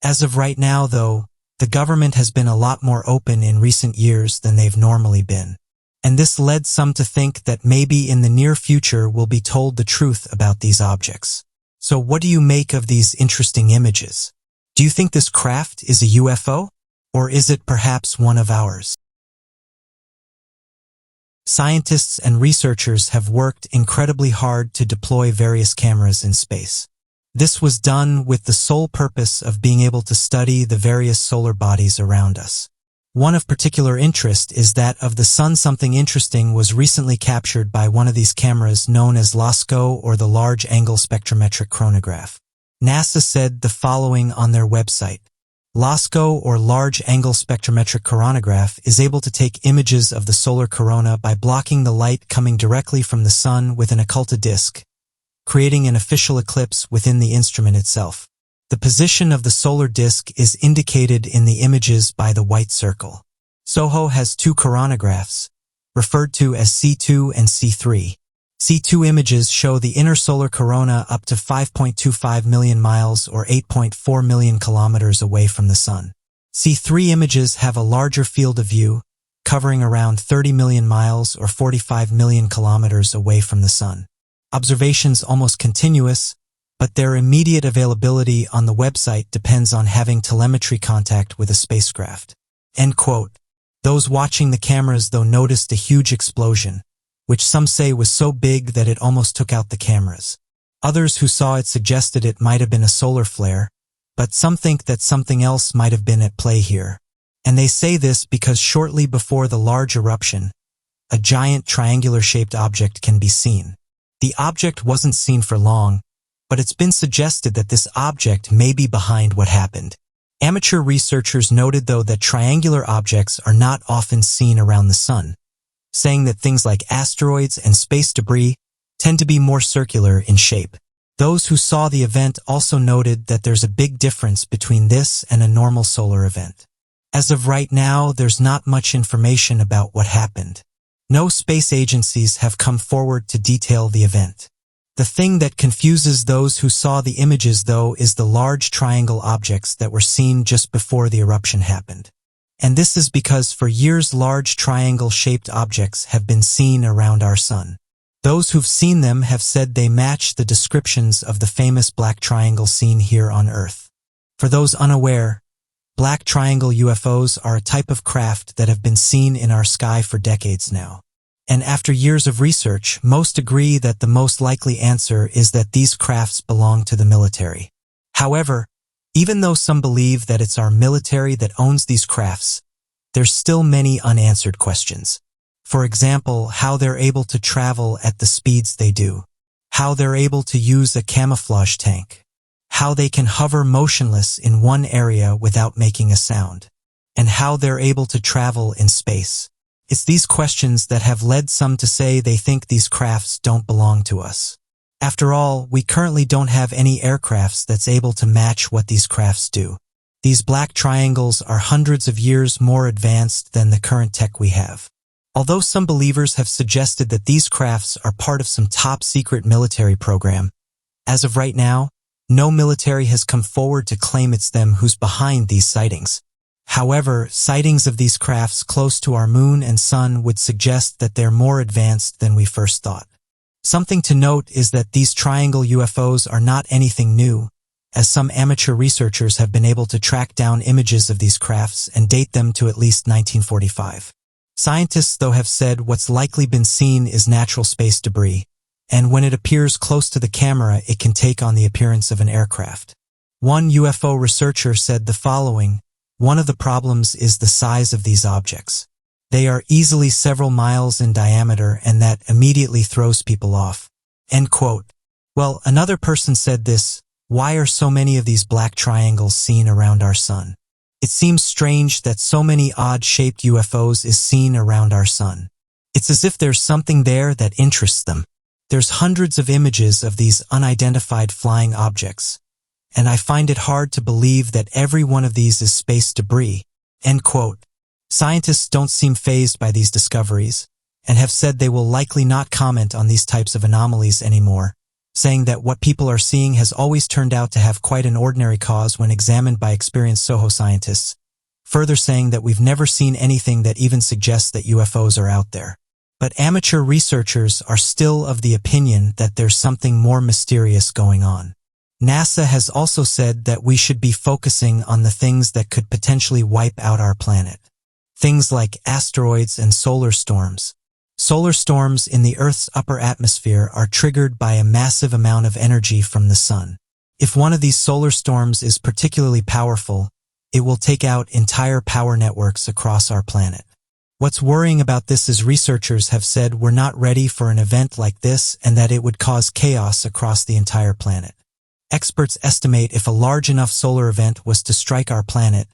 As of right now, though, the government has been a lot more open in recent years than they've normally been. And this led some to think that maybe in the near future we'll be told the truth about these objects. So what do you make of these interesting images? Do you think this craft is a UFO? Or is it perhaps one of ours? Scientists and researchers have worked incredibly hard to deploy various cameras in space. This was done with the sole purpose of being able to study the various solar bodies around us. One of particular interest is that of the Sun. Something interesting was recently captured by one of these cameras known as LSCO, or the Large Angle Spectrometric Chronograph. NASA said the following on their website. LSCO, or Large Angle Spectrometric Chronograph, is able to take images of the solar corona by blocking the light coming directly from the Sun with an occulted disk, creating an official eclipse within the instrument itself. The position of the solar disk is indicated in the images by the white circle. SOHO has two coronagraphs, referred to as C2 and C3. C2 images show the inner solar corona up to 5.25 million miles or 8.4 million kilometers away from the Sun. C3 images have a larger field of view, covering around 30 million miles or 45 million kilometers away from the Sun. Observations almost continuous, but their immediate availability on the website depends on having telemetry contact with a spacecraft. End quote. Those watching the cameras, though, noticed a huge explosion, which some say was so big that it almost took out the cameras. Others who saw it suggested it might have been a solar flare, but some think that something else might have been at play here. And they say this because shortly before the large eruption, a giant triangular-shaped object can be seen. The object wasn't seen for long, but it's been suggested that this object may be behind what happened. Amateur researchers noted, though, that triangular objects are not often seen around the Sun, saying that things like asteroids and space debris tend to be more circular in shape. Those who saw the event also noted that there's a big difference between this and a normal solar event. As of right now, there's not much information about what happened. No space agencies have come forward to detail the event. The thing that confuses those who saw the images, though, is the large triangle objects that were seen just before the eruption happened. And this is because for years large triangle-shaped objects have been seen around our Sun. Those who've seen them have said they match the descriptions of the famous black triangle seen here on Earth. For those unaware, black triangle UFOs are a type of craft that have been seen in our sky for decades now. And after years of research, most agree that the most likely answer is that these crafts belong to the military. However, even though some believe that it's our military that owns these crafts, there's still many unanswered questions. For example, how they're able to travel at the speeds they do, how they're able to use a camouflage tank, how they can hover motionless in one area without making a sound, and how they're able to travel in space. It's these questions that have led some to say they think these crafts don't belong to us. After all, we currently don't have any aircrafts that's able to match what these crafts do. These black triangles are hundreds of years more advanced than the current tech we have. Although some believers have suggested that these crafts are part of some top-secret military program, as of right now, no military has come forward to claim it's them who's behind these sightings. However, sightings of these crafts close to our Moon and Sun would suggest that they're more advanced than we first thought. Something to note is that these triangle UFOs are not anything new, as some amateur researchers have been able to track down images of these crafts and date them to at least 1945. Scientists, though, have said what's likely been seen is natural space debris, and when it appears close to the camera, it can take on the appearance of an aircraft. One UFO researcher said the following: "One of the problems is the size of these objects. They are easily several miles in diameter, and that immediately throws people off." End quote. Well, another person said this: "Why are so many of these black triangles seen around our Sun? It seems strange that so many odd-shaped UFOs is seen around our sun. It's as if there's something there that interests them. There's hundreds of images of these unidentified flying objects, and I find it hard to believe that every one of these is space debris." End quote. Scientists don't seem fazed by these discoveries, and have said they will likely not comment on these types of anomalies anymore, saying that what people are seeing has always turned out to have quite an ordinary cause when examined by experienced SOHO scientists, further saying that we've never seen anything that even suggests that UFOs are out there. But amateur researchers are still of the opinion that there's something more mysterious going on. NASA has also said that we should be focusing on the things that could potentially wipe out our planet. Things like asteroids and solar storms. Solar storms in the Earth's upper atmosphere are triggered by a massive amount of energy from the sun. If one of these solar storms is particularly powerful, it will take out entire power networks across our planet. What's worrying about this is researchers have said we're not ready for an event like this and that it would cause chaos across the entire planet. Experts estimate if a large enough solar event was to strike our planet,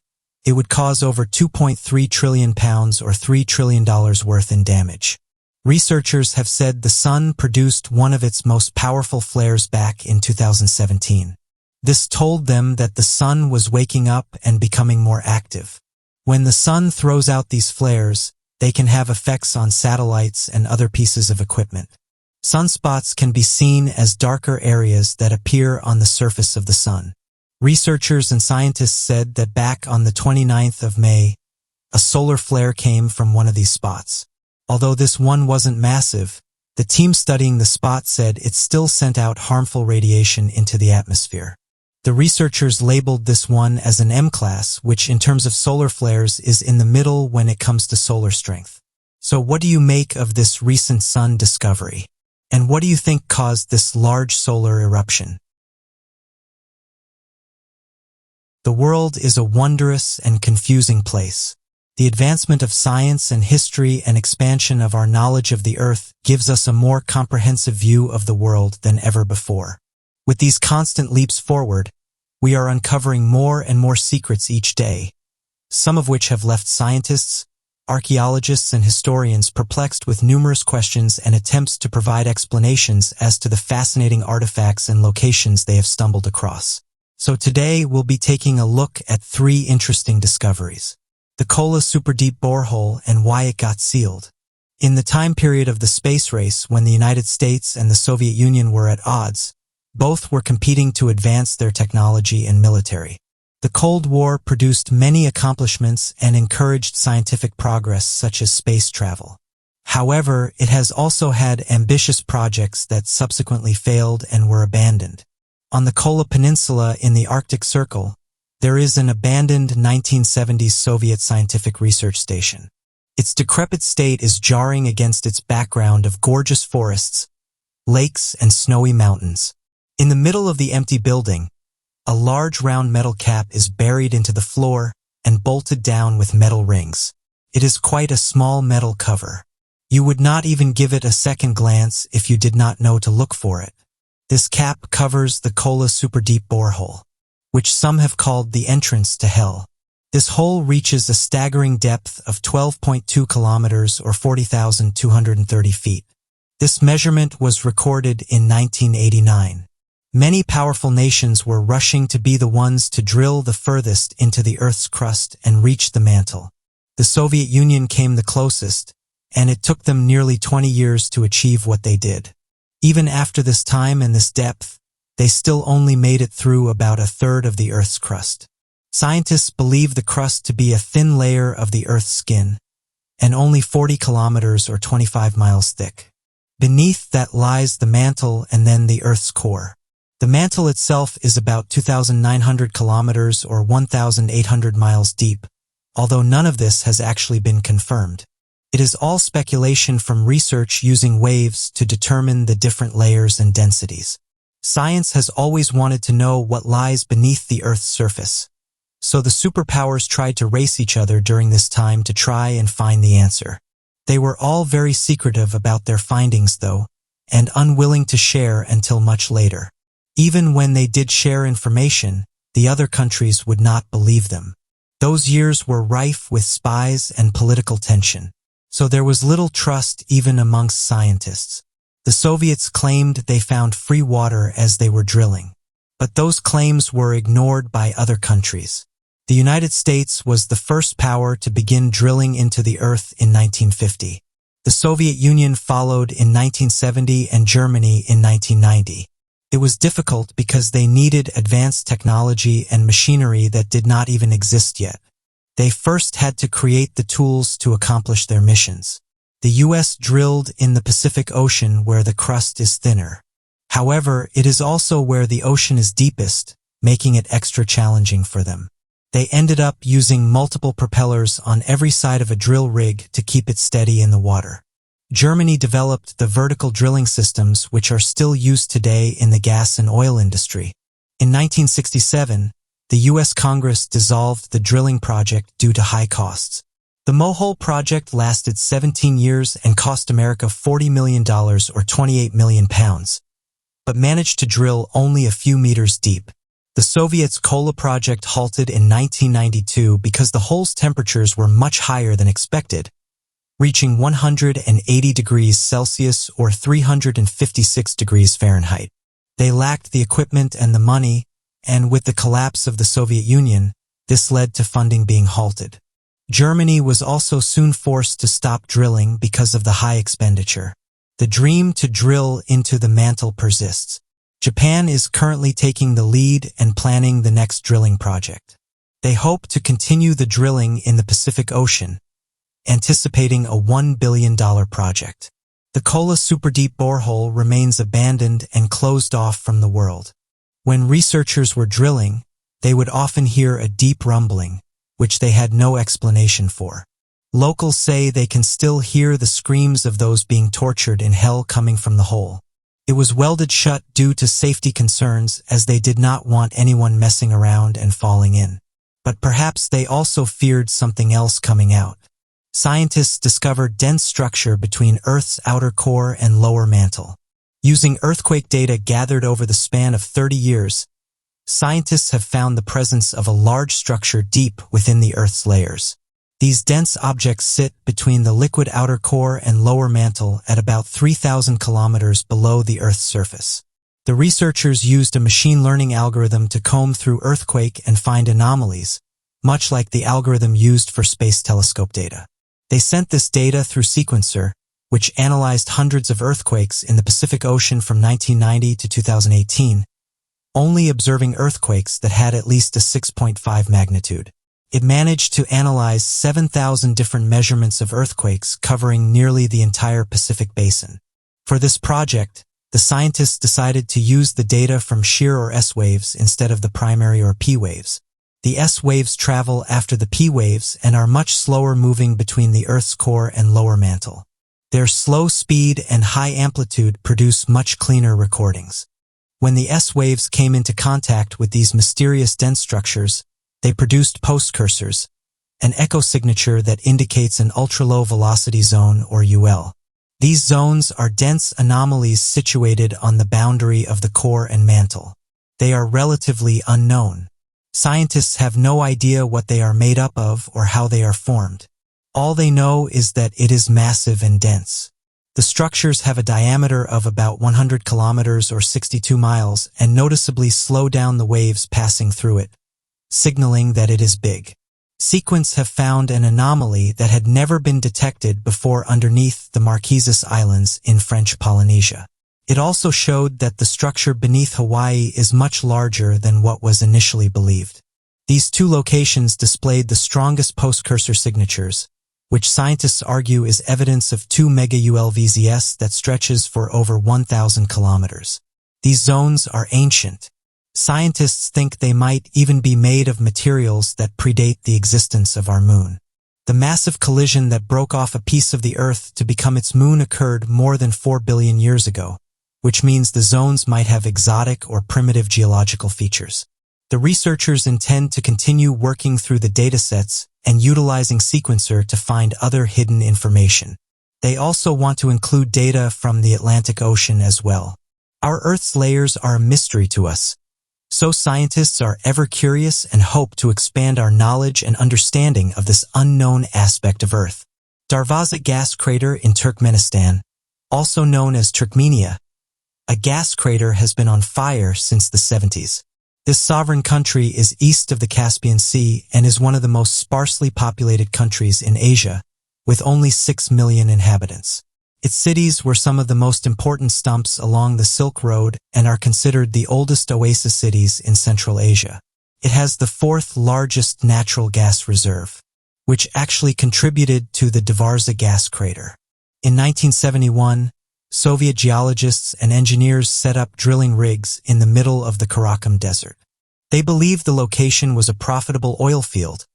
it would cause over 2.3 trillion pounds or $3 trillion worth in damage. Researchers have said the sun produced one of its most powerful flares back in 2017. This told them that the sun was waking up and becoming more active. When the sun throws out these flares, they can have effects on satellites and other pieces of equipment. Sunspots can be seen as darker areas that appear on the surface of the sun. Researchers and scientists said that back on the 29th of May, a solar flare came from one of these spots. Although this one wasn't massive, the team studying the spot said it still sent out harmful radiation into the atmosphere. The researchers labeled this one as an M-class, which in terms of solar flares is in the middle when it comes to solar strength. So what do you make of this recent sun discovery? And what do you think caused this large solar eruption? The world is a wondrous and confusing place. The advancement of science and history and expansion of our knowledge of the Earth gives us a more comprehensive view of the world than ever before. With these constant leaps forward, we are uncovering more and more secrets each day, some of which have left scientists, archaeologists, and historians perplexed with numerous questions and attempts to provide explanations as to the fascinating artifacts and locations they have stumbled across. So today we'll be taking a look at 3 interesting discoveries. The Kola Superdeep Borehole and why it got sealed. In the time period of the space race when the United States and the Soviet Union were at odds, both were competing to advance their technology and military. The Cold War produced many accomplishments and encouraged scientific progress such as space travel. However, it has also had ambitious projects that subsequently failed and were abandoned. On the Kola Peninsula in the Arctic Circle, there is an abandoned 1970s Soviet scientific research station. Its decrepit state is jarring against its background of gorgeous forests, lakes, and snowy mountains. In the middle of the empty building, a large round metal cap is buried into the floor and bolted down with metal rings. It is quite a small metal cover. You would not even give it a second glance if you did not know to look for it. This cap covers the Kola Superdeep Borehole, which some have called the entrance to hell. This hole reaches a staggering depth of 12.2 kilometers or 40,230 feet. This measurement was recorded in 1989. Many powerful nations were rushing to be the ones to drill the furthest into the Earth's crust and reach the mantle. The Soviet Union came the closest, and it took them nearly 20 years to achieve what they did. Even after this time and this depth, they still only made it through about a third of the Earth's crust. Scientists believe the crust to be a thin layer of the Earth's skin, and only 40 kilometers or 25 miles thick. Beneath that lies the mantle and then the Earth's core. The mantle itself is about 2,900 kilometers or 1,800 miles deep, although none of this has actually been confirmed. It is all speculation from research using waves to determine the different layers and densities. Science has always wanted to know what lies beneath the Earth's surface, so the superpowers tried to race each other during this time to try and find the answer. They were all very secretive about their findings, though, and unwilling to share until much later. Even when they did share information, the other countries would not believe them. Those years were rife with spies and political tension, so there was little trust even amongst scientists. The Soviets claimed they found free water as they were drilling, but those claims were ignored by other countries. The United States was the first power to begin drilling into the earth in 1950. The Soviet Union followed in 1970 and Germany in 1990. It was difficult because they needed advanced technology and machinery that did not even exist yet. They first had to create the tools to accomplish their missions. The U.S. drilled in the Pacific Ocean where the crust is thinner. However, it is also where the ocean is deepest, making it extra challenging for them. They ended up using multiple propellers on every side of a drill rig to keep it steady in the water. Germany developed the vertical drilling systems which are still used today in the gas and oil industry. In 1967, the U.S. Congress dissolved the drilling project due to high costs. The Mohole project lasted 17 years and cost America $40 million or 28 million pounds, but managed to drill only a few meters deep. The Soviets' Kola project halted in 1992 because the hole's temperatures were much higher than expected, reaching 180 degrees Celsius or 356 degrees Fahrenheit. They lacked the equipment and the money, and with the collapse of the Soviet Union, this led to funding being halted. Germany was also soon forced to stop drilling because of the high expenditure. The dream to drill into the mantle persists. Japan is currently taking the lead and planning the next drilling project. They hope to continue the drilling in the Pacific Ocean, anticipating a $1 billion project. The Kola superdeep borehole remains abandoned and closed off from the world. When researchers were drilling, they would often hear a deep rumbling, which they had no explanation for. Locals say they can still hear the screams of those being tortured in hell coming from the hole. It was welded shut due to safety concerns as they did not want anyone messing around and falling in. But perhaps they also feared something else coming out. Scientists discovered dense structure between Earth's outer core and lower mantle. Using earthquake data gathered over the span of 30 years, scientists have found the presence of a large structure deep within the Earth's layers. These dense objects sit between the liquid outer core and lower mantle at about 3,000 kilometers below the Earth's surface. The researchers used a machine learning algorithm to comb through earthquake and find anomalies, much like the algorithm used for space telescope data. They sent this data through Sequencer, which analyzed hundreds of earthquakes in the Pacific Ocean from 1990 to 2018, only observing earthquakes that had at least a 6.5 magnitude. It managed to analyze 7,000 different measurements of earthquakes covering nearly the entire Pacific Basin. For this project, the scientists decided to use the data from shear or S waves instead of the primary or P waves. The S waves travel after the P waves and are much slower moving between the Earth's core and lower mantle. Their slow speed and high amplitude produce much cleaner recordings. When the S waves came into contact with these mysterious dense structures, they produced postcursors, an echo signature that indicates an ultra-low velocity zone or UL. These zones are dense anomalies situated on the boundary of the core and mantle. They are relatively unknown. Scientists have no idea what they are made up of or how they are formed. All they know is that it is massive and dense. The structures have a diameter of about 100 kilometers or 62 miles and noticeably slow down the waves passing through it, signaling that it is big. Sequence have found an anomaly that had never been detected before underneath the Marquesas Islands in French Polynesia. It also showed that the structure beneath Hawaii is much larger than what was initially believed. These two locations displayed the strongest postcursor signatures, which scientists argue is evidence of 2 mega-ULVZS that stretches for over 1,000 kilometers. These zones are ancient. Scientists think they might even be made of materials that predate the existence of our moon. The massive collision that broke off a piece of the Earth to become its moon occurred more than 4 billion years ago, which means the zones might have exotic or primitive geological features. The researchers intend to continue working through the datasets and utilizing Sequencer to find other hidden information. They also want to include data from the Atlantic Ocean as well. Our Earth's layers are a mystery to us, So scientists are ever curious and hope to expand our knowledge and understanding of this unknown aspect of Earth. Darvaza gas crater in Turkmenistan, also known as Turkmenia, a gas crater has been on fire since the 70s. This sovereign country is east of the Caspian Sea and is one of the most sparsely populated countries in Asia, with only 6 million inhabitants. Its cities were some of the most important stumps along the Silk Road and are considered the oldest oasis cities in Central Asia. It has the fourth largest natural gas reserve, which actually contributed to the Darvaza gas crater. In 1971, Soviet geologists and engineers set up drilling rigs in the middle of the Karakum Desert. They believed the location was a profitable oil field,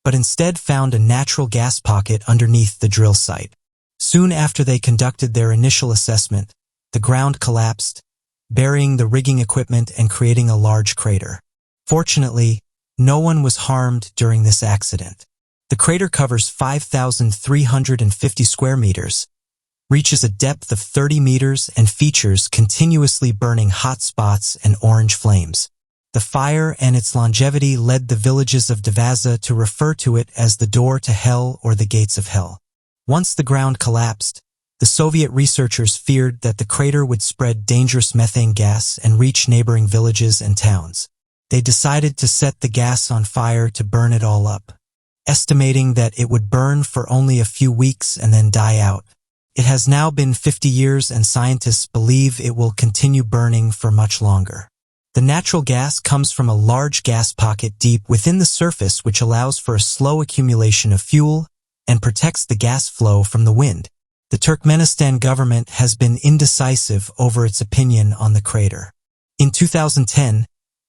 but instead found a natural gas pocket underneath the drill site. Soon after they conducted their initial assessment, the ground collapsed, burying the rigging equipment and creating a large crater. Fortunately, no one was harmed during this accident. The crater covers 5,350 square meters, reaches a depth of 30 meters, and features continuously burning hot spots and orange flames. The fire and its longevity led the villages of Darvaza to refer to it as the door to hell or the gates of hell. Once the ground collapsed, the Soviet researchers feared that the crater would spread dangerous methane gas and reach neighboring villages and towns. They decided to set the gas on fire to burn it all up, estimating that it would burn for only a few weeks and then die out. It has now been 50 years and scientists believe it will continue burning for much longer. The natural gas comes from a large gas pocket deep within the surface, which allows for a slow accumulation of fuel and protects the gas flow from the wind. The Turkmenistan government has been indecisive over its opinion on the crater. In 2010,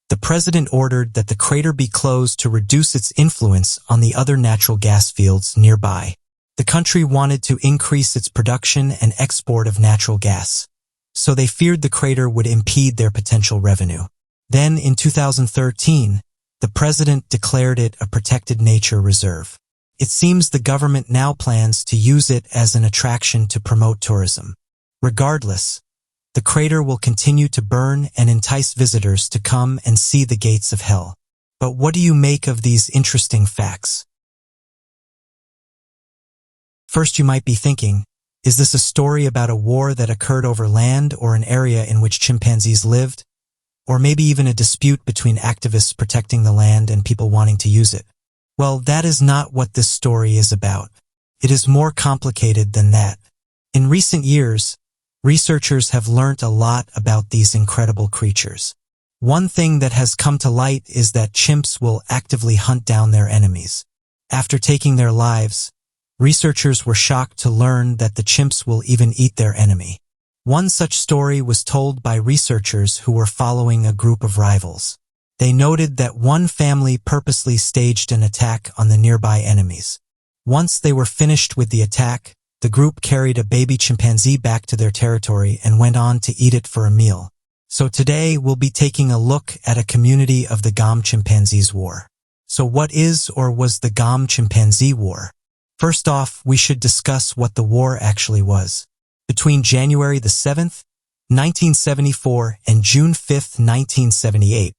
the president ordered that the crater be closed to reduce its influence on the other natural gas fields nearby. The country wanted to increase its production and export of natural gas, so they feared the crater would impede their potential revenue. Then, in 2013, the president declared it a protected nature reserve. It seems the government now plans to use it as an attraction to promote tourism. Regardless, the crater will continue to burn and entice visitors to come and see the gates of hell. But what do you make of these interesting facts? First, you might be thinking, is this a story about a war that occurred over land or an area in which chimpanzees lived? Or maybe even a dispute between activists protecting the land and people wanting to use it? Well, that is not what this story is about. It is more complicated than that. In recent years, researchers have learnt a lot about these incredible creatures. One thing that has come to light is that chimps will actively hunt down their enemies. After taking their lives, researchers were shocked to learn that the chimps will even eat their enemy. One such story was told by researchers who were following a group of rivals. They noted that one family purposely staged an attack on the nearby enemies. Once they were finished with the attack, the group carried a baby chimpanzee back to their territory and went on to eat it for a meal. So today we'll be taking a look at a community of the Gam Chimpanzees War. So what is or was the Gam Chimpanzee War? First off, we should discuss what the war actually was. Between January the 7th, 1974 and June 5th, 1978,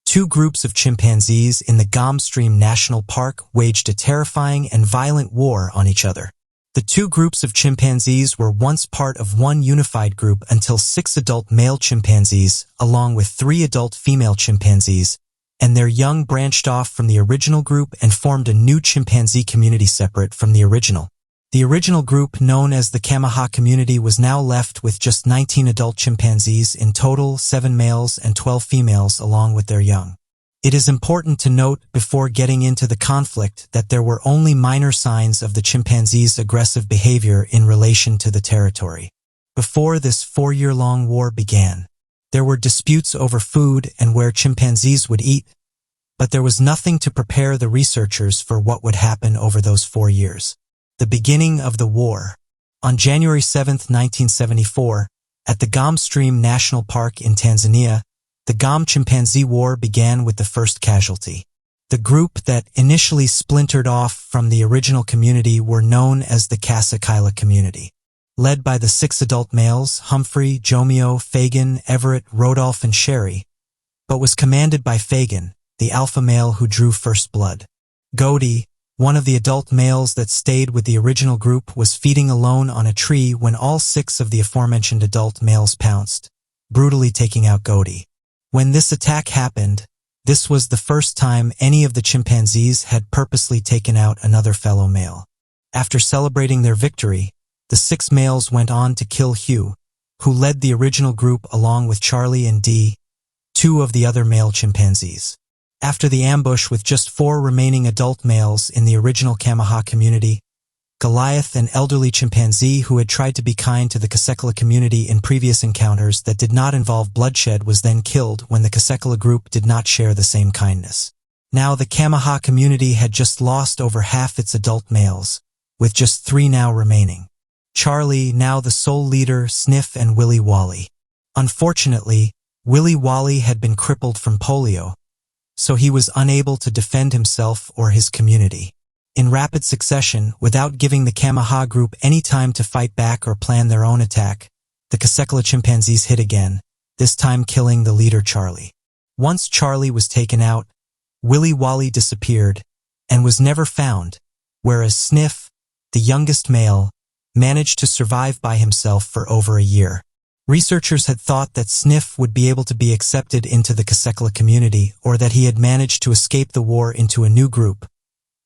two groups of chimpanzees in the Gam Stream National Park waged a terrifying and violent war on each other. The two groups of chimpanzees were once part of one unified group until 6 adult male chimpanzees, along with 3 adult female chimpanzees, and their young branched off from the original group and formed a new chimpanzee community separate from the original. The original group, known as the Kamaha community, was now left with just 19 adult chimpanzees in total, 7 males and 12 females along with their young. It is important to note before getting into the conflict that there were only minor signs of the chimpanzees' aggressive behavior in relation to the territory. Before this 4-year-long war began, there were disputes over food and where chimpanzees would eat, but there was nothing to prepare the researchers for what would happen over those 4 years. The beginning of the war. On January 7, 1974, at the Gam Stream National Park in Tanzania, the Gam Chimpanzee War began with the first casualty. The group that initially splintered off from the original community were known as the Kasakaila community. Led by the 6 adult males, Humphrey, Jomeo, Fagin, Everett, Rodolph, and Sherry, but was commanded by Fagin, the alpha male who drew first blood. Godi, one of the adult males that stayed with the original group, was feeding alone on a tree when all 6 of the aforementioned adult males pounced, brutally taking out Godi. When this attack happened, this was the first time any of the chimpanzees had purposely taken out another fellow male. After celebrating their victory, the 6 males went on to kill Hugh, who led the original group along with Charlie and Dee, 2 of the other male chimpanzees. After the ambush with just 4 remaining adult males in the original Kamaha community, Goliath, an elderly chimpanzee who had tried to be kind to the Kasekala community in previous encounters that did not involve bloodshed, was then killed when the Kasekala group did not share the same kindness. Now the Kamaha community had just lost over half its adult males, with just 3 now remaining. Charlie, now the sole leader, Sniff, and Willy Wally. Unfortunately, Willy Wally had been crippled from polio, so he was unable to defend himself or his community. In rapid succession, without giving the Kamaha group any time to fight back or plan their own attack, the Kasekala chimpanzees hit again, this time killing the leader Charlie. Once Charlie was taken out, Willy Wally disappeared and was never found, whereas Sniff, the youngest male, managed to survive by himself for over a year. Researchers had thought that Sniff would be able to be accepted into the Kasekala community, or that he had managed to escape the war into a new group,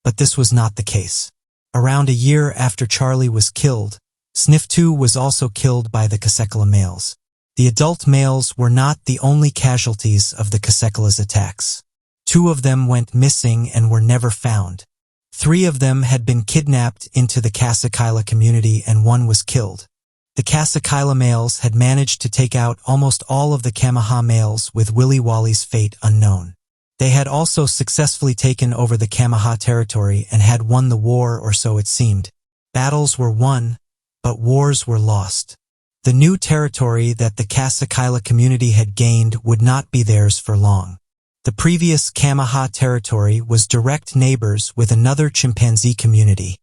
but this was not the case. Around a year after Charlie was killed, Sniff too was also killed by the Kasekala males. The adult males were not the only casualties of the Kasekala's attacks. 2 of them went missing and were never found. 3 of them had been kidnapped into the Kasekala community and 1 was killed. The Kasekala males had managed to take out almost all of the Kamaha males, with Willy Wally's fate unknown. They had also successfully taken over the Kamaha territory and had won the war, or so it seemed. Battles were won, but wars were lost. The new territory that the Kasekala community had gained would not be theirs for long. The previous Kamaha territory was direct neighbors with another chimpanzee community,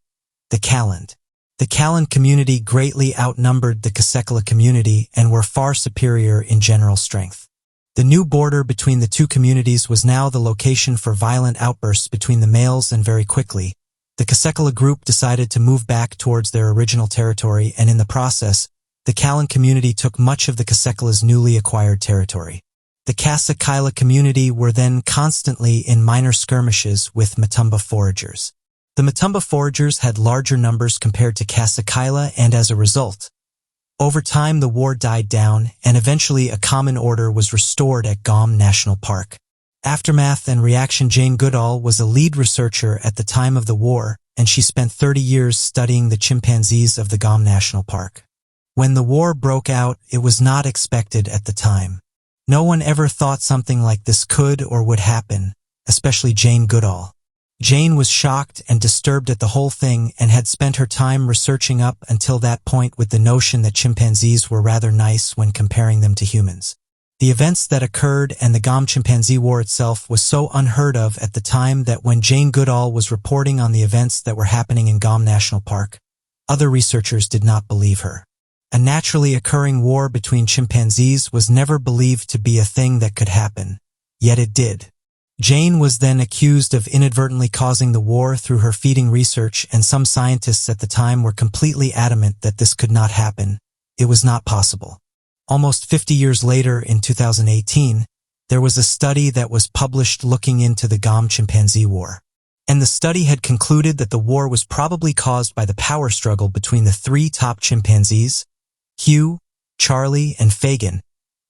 the Kaland. The Kaland community greatly outnumbered the Kasekala community and were far superior in general strength. The new border between the 2 communities was now the location for violent outbursts between the males, and very quickly, the Kasekala group decided to move back towards their original territory, and in the process, the Kaland community took much of the Kasekala's newly acquired territory. The Kasekala community were then constantly in minor skirmishes with Matumba foragers. The Matumba foragers had larger numbers compared to Kasekala, and as a result, over time the war died down and eventually a common order was restored at Gom National Park. Aftermath and reaction. Jane Goodall was a lead researcher at the time of the war, and she spent 30 years studying the chimpanzees of the Gom National Park. When the war broke out, it was not expected at the time. No one ever thought something like this could or would happen, especially Jane Goodall. Jane was shocked and disturbed at the whole thing and had spent her time researching up until that point with the notion that chimpanzees were rather nice when comparing them to humans. The events that occurred and the Gom Chimpanzee War itself was so unheard of at the time that when Jane Goodall was reporting on the events that were happening in Gom National Park, other researchers did not believe her. A naturally occurring war between chimpanzees was never believed to be a thing that could happen, yet it did. Jane was then accused of inadvertently causing the war through her feeding research, and some scientists at the time were completely adamant that this could not happen. It was not possible. Almost 50 years later, in 2018, there was a study that was published looking into the Gom Chimpanzee War. And the study had concluded that the war was probably caused by the power struggle between the 3 top chimpanzees, Hugh, Charlie, and Fagin,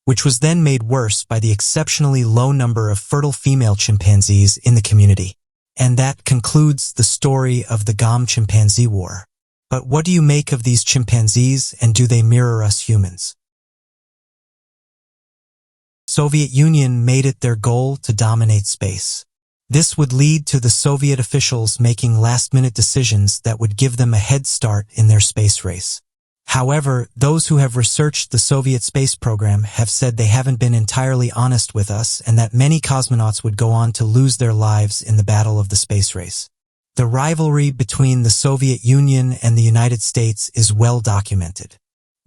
which was then made worse by the exceptionally low number of fertile female chimpanzees in the community. And that concludes the story of the Gom Chimpanzee War. But what do you make of these chimpanzees, and do they mirror us humans? Soviet Union made it their goal to dominate space. This would lead to the Soviet officials making last-minute decisions that would give them a head start in their space race. However, those who have researched the Soviet space program have said they haven't been entirely honest with us, and that many cosmonauts would go on to lose their lives in the battle of the space race. The rivalry between the Soviet Union and the United States is well documented.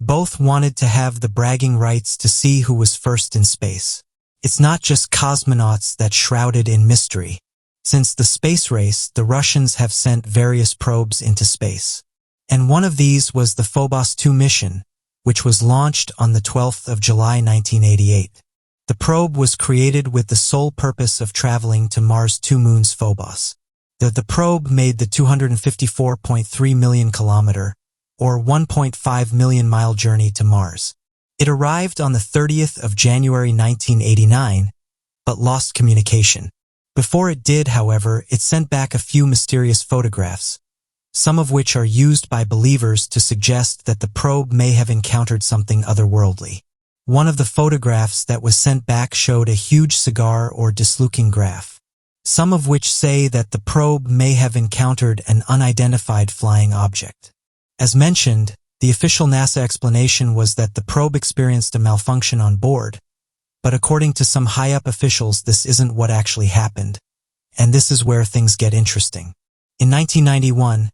Both wanted to have the bragging rights to see who was first in space. It's not just cosmonauts that's shrouded in mystery. Since the space race, the Russians have sent various probes into space. And one of these was the Phobos 2 mission, which was launched on the 12th of July 1988. The probe was created with the sole purpose of traveling to Mars' 2 moons Phobos. The probe made the 254.3 million kilometer, or 1.5 million mile journey to Mars. It arrived on the 30th of January 1989, but lost communication. Before it did, however, it sent back a few mysterious photographs, some of which are used by believers to suggest that the probe may have encountered something otherworldly. One of the photographs that was sent back showed a huge cigar or dislocating graph, some of which say that the probe may have encountered an unidentified flying object. As mentioned, the official NASA explanation was that the probe experienced a malfunction on board, but according to some high-up officials, this isn't what actually happened, and this is where things get interesting. In 1991,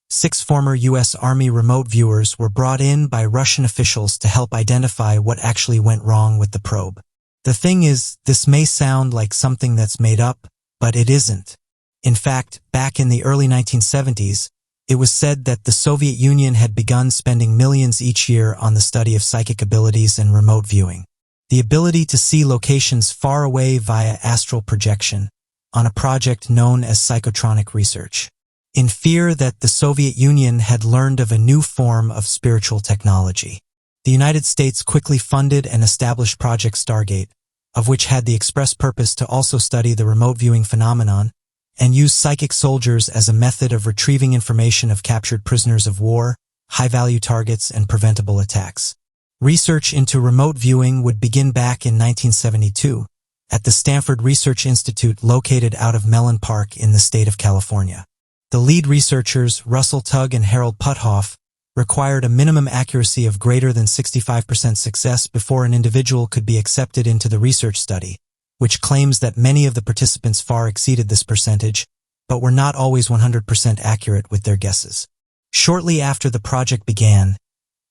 6 former U.S. Army remote viewers were brought in by Russian officials to help identify what actually went wrong with the probe. The thing is, this may sound like something that's made up, but it isn't. In fact, back in the early 1970s, it was said that the Soviet Union had begun spending millions each year on the study of psychic abilities and remote viewing. The ability to see locations far away via astral projection, on a project known as psychotronic research. In fear that the Soviet Union had learned of a new form of spiritual technology, the United States quickly funded and established Project Stargate, of which had the express purpose to also study the remote viewing phenomenon and use psychic soldiers as a method of retrieving information of captured prisoners of war, high-value targets, and preventable attacks. Research into remote viewing would begin back in 1972 at the Stanford Research Institute located out of Mellon Park in the state of California. The lead researchers, Russell Tugg and Harold Puthoff, required a minimum accuracy of greater than 65% success before an individual could be accepted into the research study, which claims that many of the participants far exceeded this percentage, but were not always 100% accurate with their guesses. Shortly after the project began,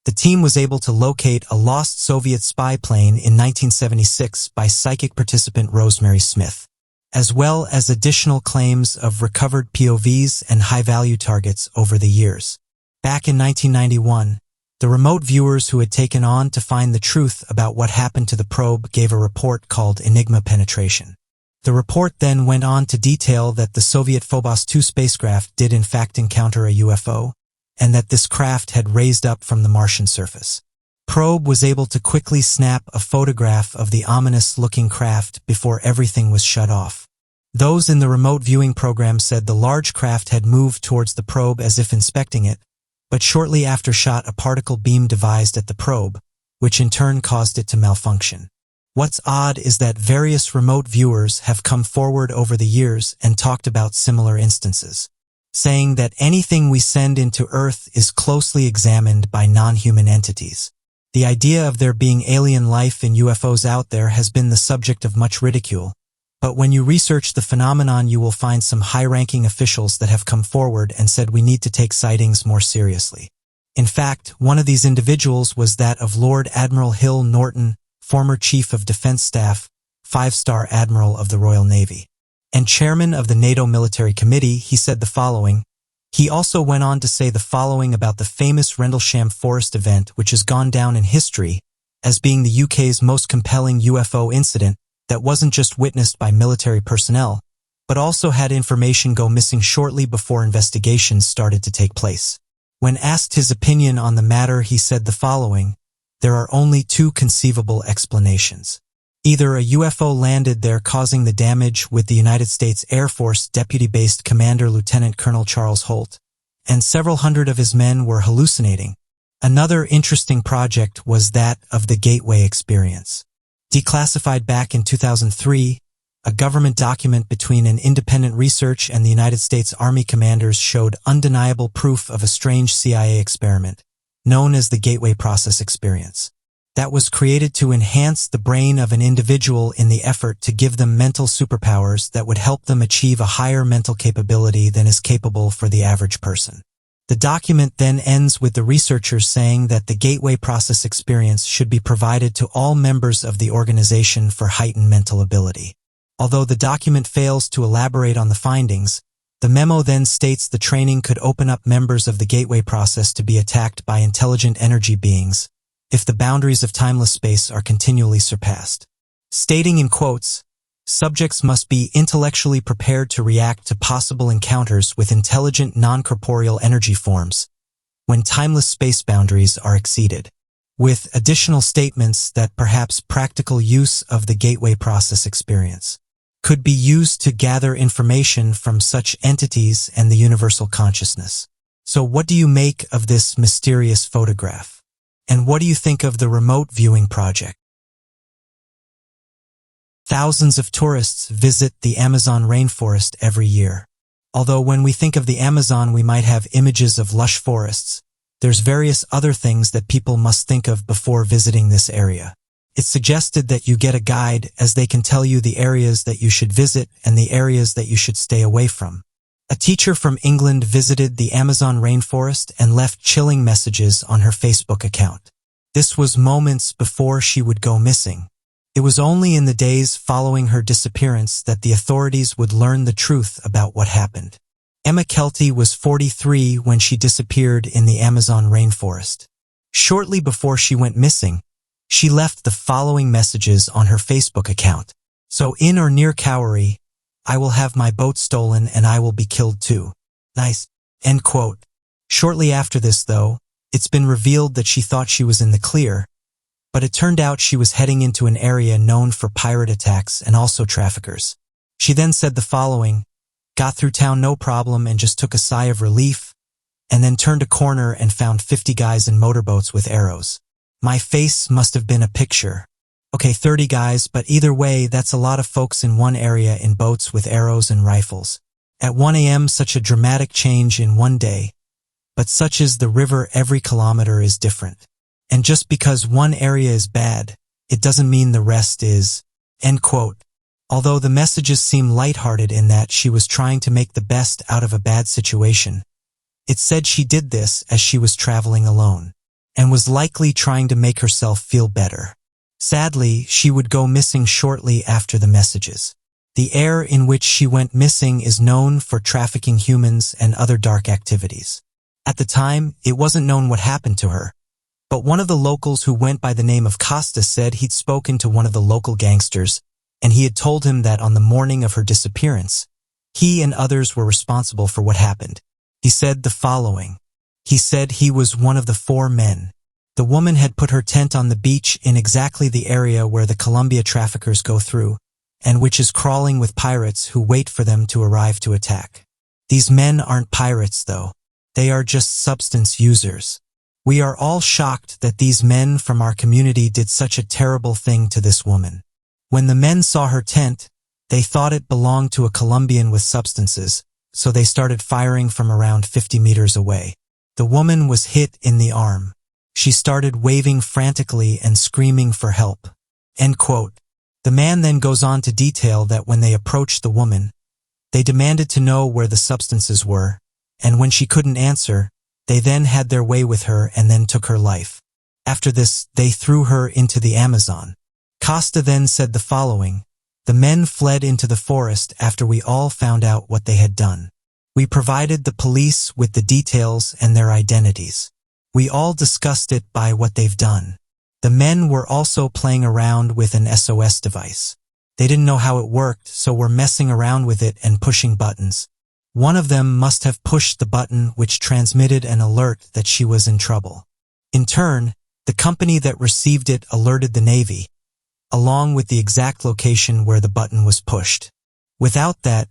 the team was able to locate a lost Soviet spy plane in 1976 by psychic participant Rosemary Smith, as well as additional claims of recovered POVs and high-value targets over the years. Back in 1991, the remote viewers who had taken on to find the truth about what happened to the probe gave a report called Enigma Penetration. The report then went on to detail that the Soviet Phobos 2 spacecraft did in fact encounter a UFO, and that this craft had raised up from the Martian surface. Probe was able to quickly snap a photograph of the ominous-looking craft before everything was shut off. Those in the remote viewing program said the large craft had moved towards the probe as if inspecting it, but shortly after shot a particle beam devised at the probe, which in turn caused it to malfunction. What's odd is that various remote viewers have come forward over the years and talked about similar instances, saying that anything we send into Earth is closely examined by non-human entities. The idea of there being alien life in UFOs out there has been the subject of much ridicule, but when you research the phenomenon you will find some high-ranking officials that have come forward and said we need to take sightings more seriously. In fact, one of these individuals was that of Lord Admiral Hill Norton, former Chief of Defense Staff, 5-star Admiral of the Royal Navy, and Chairman of the NATO Military Committee. He said the following. He also went on to say the following about the famous Rendlesham Forest event, which has gone down in history as being the UK's most compelling UFO incident that wasn't just witnessed by military personnel, but also had information go missing shortly before investigations started to take place. When asked his opinion on the matter, he said the following. There are only 2 conceivable explanations. Either a UFO landed there causing the damage with the United States Air Force Deputy-based Commander Lieutenant Colonel Charles Holt, and several hundred of his men were hallucinating. Another interesting project was that of the Gateway Experience. Declassified back in 2003, a government document between an independent research and the United States Army commanders showed undeniable proof of a strange CIA experiment, known as the Gateway Process Experience, that was created to enhance the brain of an individual in the effort to give them mental superpowers that would help them achieve a higher mental capability than is capable for the average person. The document then ends with the researchers saying that the gateway process experience should be provided to all members of the organization for heightened mental ability. Although the document fails to elaborate on the findings, the memo then states the training could open up members of the gateway process to be attacked by intelligent energy beings if the boundaries of timeless space are continually surpassed. Stating in quotes, subjects must be intellectually prepared to react to possible encounters with intelligent non-corporeal energy forms when timeless space boundaries are exceeded, with additional statements that perhaps practical use of the gateway process experience could be used to gather information from such entities and the universal consciousness. So what do you make of this mysterious photograph? And what do you think of the remote viewing project? Thousands of tourists visit the Amazon rainforest every year. Although when we think of the Amazon, we might have images of lush forests, there's various other things that people must think of before visiting this area. It's suggested that you get a guide, as they can tell you the areas that you should visit and the areas that you should stay away from. A teacher from England visited the Amazon rainforest and left chilling messages on her Facebook account. This was moments before she would go missing. It was only in the days following her disappearance that the authorities would learn the truth about what happened. Emma Kelty was 43 when she disappeared in the Amazon rainforest. Shortly before she went missing, she left the following messages on her Facebook account. So in or near Cowrie, I will have my boat stolen and I will be killed too. Nice. End quote. Shortly after this, though, it's been revealed that she thought she was in the clear, but it turned out she was heading into an area known for pirate attacks and also traffickers. She then said the following, got through town no problem and just took a sigh of relief, and then turned a corner and found 50 guys in motorboats with arrows. My face must have been a picture. Okay, 30 guys, but either way, that's a lot of folks in one area in boats with arrows and rifles. At 1 a.m., such a dramatic change in one day. But such is the river, every kilometer is different. And just because one area is bad, it doesn't mean the rest is. End quote. Although the messages seem lighthearted in that she was trying to make the best out of a bad situation, it said she did this as she was traveling alone, and was likely trying to make herself feel better. Sadly, she would go missing shortly after the messages. The area in which she went missing is known for trafficking humans and other dark activities. At the time, it wasn't known what happened to her, but one of the locals who went by the name of Costa said he'd spoken to one of the local gangsters, and he had told him that on the morning of her disappearance, he and others were responsible for what happened. He said the following. He said he was one of the 4 men. The woman had put her tent on the beach in exactly the area where the Colombia traffickers go through, and which is crawling with pirates who wait for them to arrive to attack. These men aren't pirates, though. They are just substance users. We are all shocked that these men from our community did such a terrible thing to this woman. When the men saw her tent, they thought it belonged to a Colombian with substances, so they started firing from around 50 meters away. The woman was hit in the arm. She started waving frantically and screaming for help. End quote. The man then goes on to detail that when they approached the woman, they demanded to know where the substances were, and when she couldn't answer, they then had their way with her and then took her life. After this, they threw her into the Amazon. Costa then said the following, the men fled into the forest after we all found out what they had done. We provided the police with the details and their identities. We all discussed it by what they've done. The men were also playing around with an SOS device. They didn't know how it worked, so were messing around with it and pushing buttons. One of them must have pushed the button which transmitted an alert that she was in trouble. In turn, the company that received it alerted the Navy, along with the exact location where the button was pushed. Without that,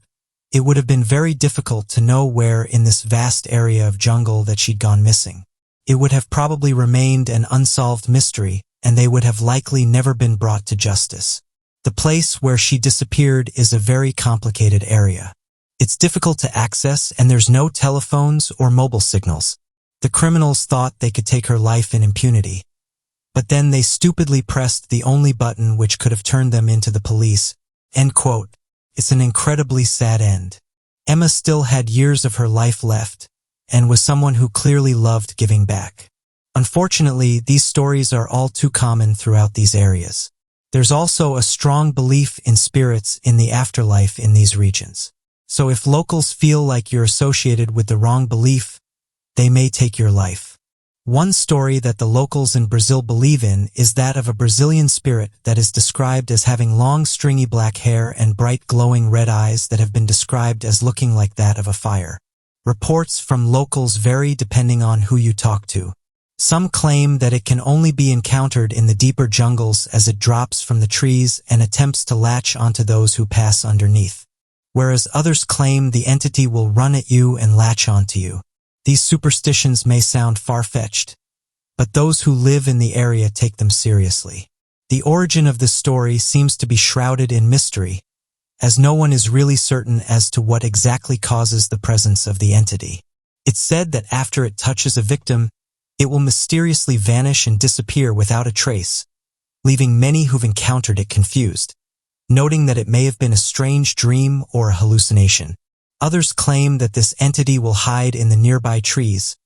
it would have been very difficult to know where in this vast area of jungle that she'd gone missing. It would have probably remained an unsolved mystery, and they would have likely never been brought to justice. The place where she disappeared is a very complicated area. It's difficult to access, and there's no telephones or mobile signals. The criminals thought they could take her life in impunity, but then they stupidly pressed the only button which could have turned them into the police. End quote. It's an incredibly sad end. Emma still had years of her life left, and was someone who clearly loved giving back. Unfortunately, these stories are all too common throughout these areas. There's also a strong belief in spirits in the afterlife in these regions. So if locals feel like you're associated with the wrong belief, they may take your life. One story that the locals in Brazil believe in is that of a Brazilian spirit that is described as having long stringy black hair and bright glowing red eyes that have been described as looking like that of a fire. Reports from locals vary depending on who you talk to. Some claim that it can only be encountered in the deeper jungles as it drops from the trees and attempts to latch onto those who pass underneath, whereas others claim the entity will run at you and latch onto you. These superstitions may sound far-fetched, but those who live in the area take them seriously. The origin of this story seems to be shrouded in mystery, as no one is really certain as to what exactly causes the presence of the entity. It's said that after it touches a victim, it will mysteriously vanish and disappear without a trace, leaving many who've encountered it confused, noting that it may have been a strange dream or a hallucination. Others claim that this entity will hide in the nearby trees,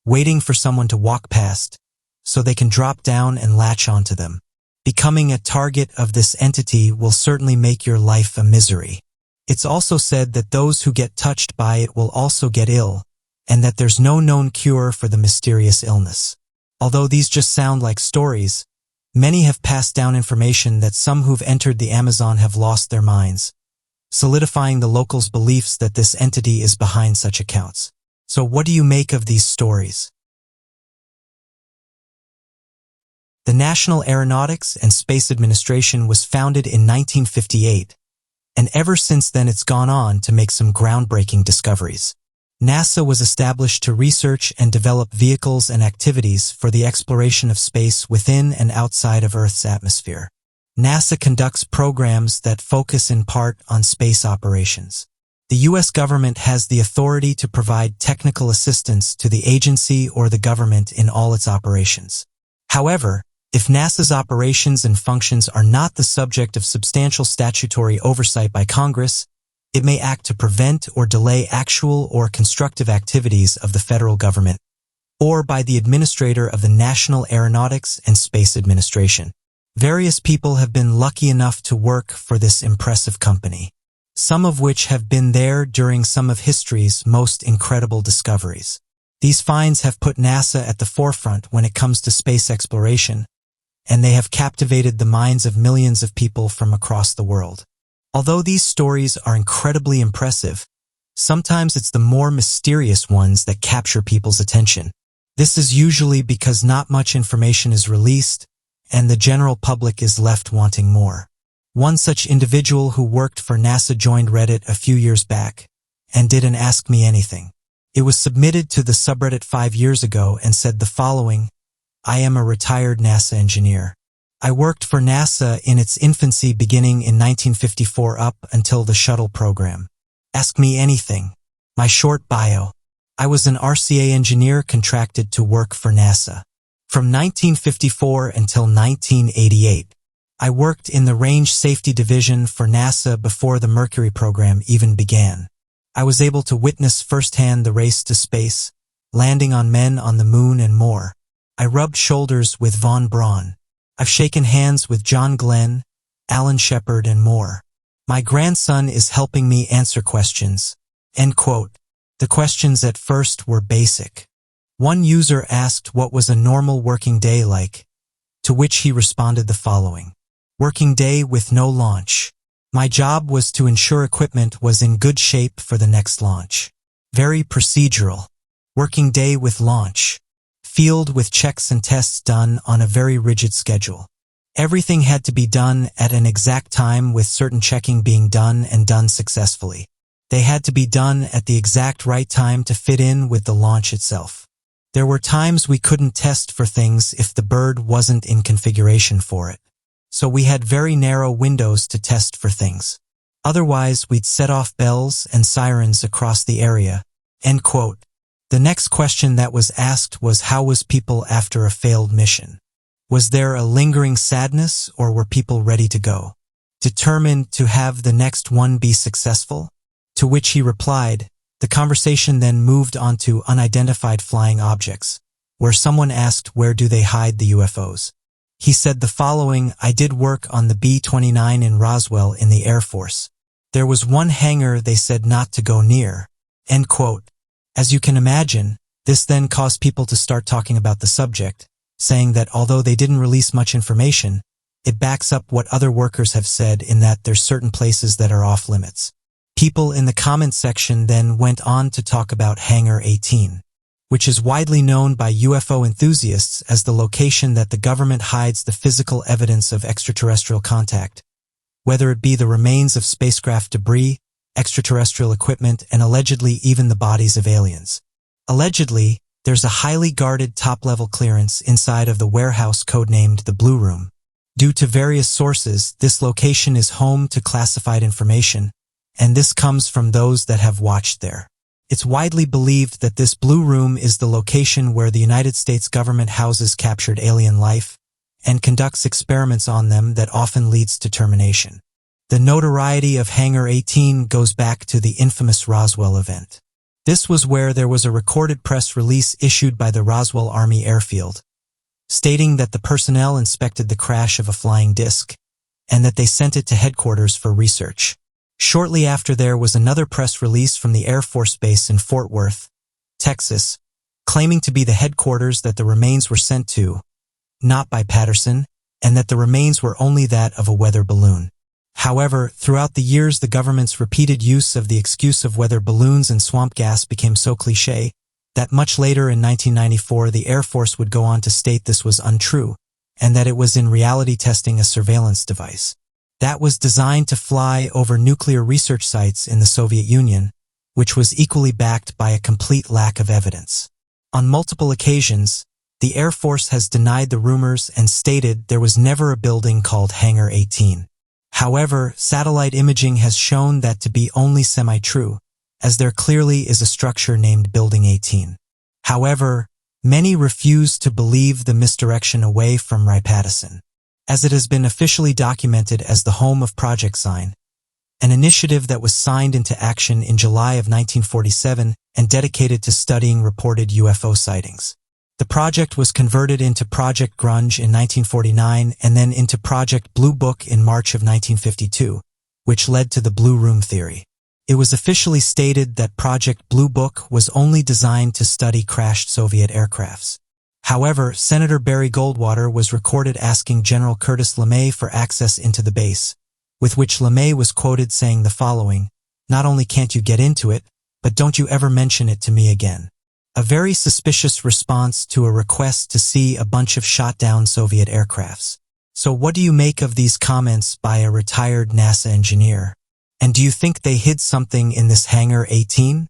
waiting for someone to walk past, so they can drop down and latch onto them. Becoming a target of this entity will certainly make your life a misery. It's also said that those who get touched by it will also get ill, and that there's no known cure for the mysterious illness. Although these just sound like stories, many have passed down information that some who've entered the Amazon have lost their minds, solidifying the locals' beliefs that this entity is behind such accounts. So what do you make of these stories? The National Aeronautics and Space Administration was founded in 1958, and ever since then it's gone on to make some groundbreaking discoveries. NASA was established to research and develop vehicles and activities for the exploration of space within and outside of Earth's atmosphere. NASA conducts programs that focus in part on space operations. The U.S. government has the authority to provide technical assistance to the agency or the government in all its operations. However, if NASA's operations and functions are not the subject of substantial statutory oversight by Congress, it may act to prevent or delay actual or constructive activities of the federal government, or by the administrator of the National Aeronautics and Space Administration. Various people have been lucky enough to work for this impressive company, some of which have been there during some of history's most incredible discoveries. These finds have put NASA at the forefront when it comes to space exploration, and they have captivated the minds of millions of people from across the world. Although these stories are incredibly impressive, sometimes it's the more mysterious ones that capture people's attention. This is usually because not much information is released, and the general public is left wanting more. One such individual who worked for NASA joined Reddit a few years back and did an Ask Me Anything. It was submitted to the subreddit 5 years ago and said the following: I am a retired NASA engineer. I worked for NASA in its infancy beginning in 1954 up until the shuttle program. Ask me anything. My short bio. I was an RCA engineer contracted to work for NASA. From 1954 until 1988, I worked in the Range Safety Division for NASA before the Mercury program even began. I was able to witness firsthand the race to space, landing on men on the moon and more. I rubbed shoulders with Von Braun. I've shaken hands with John Glenn, Alan Shepard, and more. My grandson is helping me answer questions. End quote. The questions at first were basic. One user asked what was a normal working day like, to which he responded the following: working day with no launch. My job was to ensure equipment was in good shape for the next launch. Very procedural. Working day with launch. Field with checks and tests done on a very rigid schedule. Everything had to be done at an exact time with certain checking being done and done successfully. They had to be done at the exact right time to fit in with the launch itself. There were times we couldn't test for things if the bird wasn't in configuration for it. So we had very narrow windows to test for things. Otherwise, we'd set off bells and sirens across the area. End quote. The next question that was asked was, how was people after a failed mission? Was there a lingering sadness, or were people ready to go, determined to have the next one be successful? To which he replied, The conversation then moved on to unidentified flying objects, where someone asked where do they hide the UFOs. He said the following: "I did work on the B-29 in Roswell in the Air Force. There was one hangar they said not to go near." End quote. As you can imagine, this then caused people to start talking about the subject, saying that although they didn't release much information, it backs up what other workers have said in that there's certain places that are off limits. People in the comment section then went on to talk about Hangar 18, which is widely known by UFO enthusiasts as the location that the government hides the physical evidence of extraterrestrial contact, whether it be the remains of spacecraft debris, extraterrestrial equipment, and allegedly even the bodies of aliens. Allegedly, there's a highly guarded top-level clearance inside of the warehouse codenamed the Blue Room. Due to various sources, this location is home to classified information, and this comes from those that have watched there. It's widely believed that this Blue Room is the location where the United States government houses captured alien life and conducts experiments on them that often leads to termination. The notoriety of Hangar 18 goes back to the infamous Roswell event. This was where there was a recorded press release issued by the Roswell Army Airfield, stating that the personnel inspected the crash of a flying disc and that they sent it to headquarters for research. Shortly after, there was another press release from the Air Force Base in Fort Worth, Texas, claiming to be the headquarters that the remains were sent to, not by Patterson, and that the remains were only that of a weather balloon. However, throughout the years, the government's repeated use of the excuse of weather balloons and swamp gas became so cliché that much later in 1994, the Air Force would go on to state this was untrue and that it was in reality testing a surveillance device that was designed to fly over nuclear research sites in the Soviet Union, which was equally backed by a complete lack of evidence. On multiple occasions, the Air Force has denied the rumors and stated there was never a building called Hangar 18. However, satellite imaging has shown that to be only semi-true, as there clearly is a structure named Building 18. However, many refuse to believe the misdirection away from Patterson, as it has been officially documented as the home of Project Sign, an initiative that was signed into action in July of 1947 and dedicated to studying reported UFO sightings. The project was converted into Project Grunge in 1949 and then into Project Blue Book in March of 1952, which led to the Blue Room theory. It was officially stated that Project Blue Book was only designed to study crashed Soviet aircrafts. However, Senator Barry Goldwater was recorded asking General Curtis LeMay for access into the base, with which LeMay was quoted saying the following: "Not only can't you get into it, but don't you ever mention it to me again." A very suspicious response to a request to see a bunch of shot-down Soviet aircrafts. So what do you make of these comments by a retired NASA engineer? And do you think they hid something in this Hangar 18?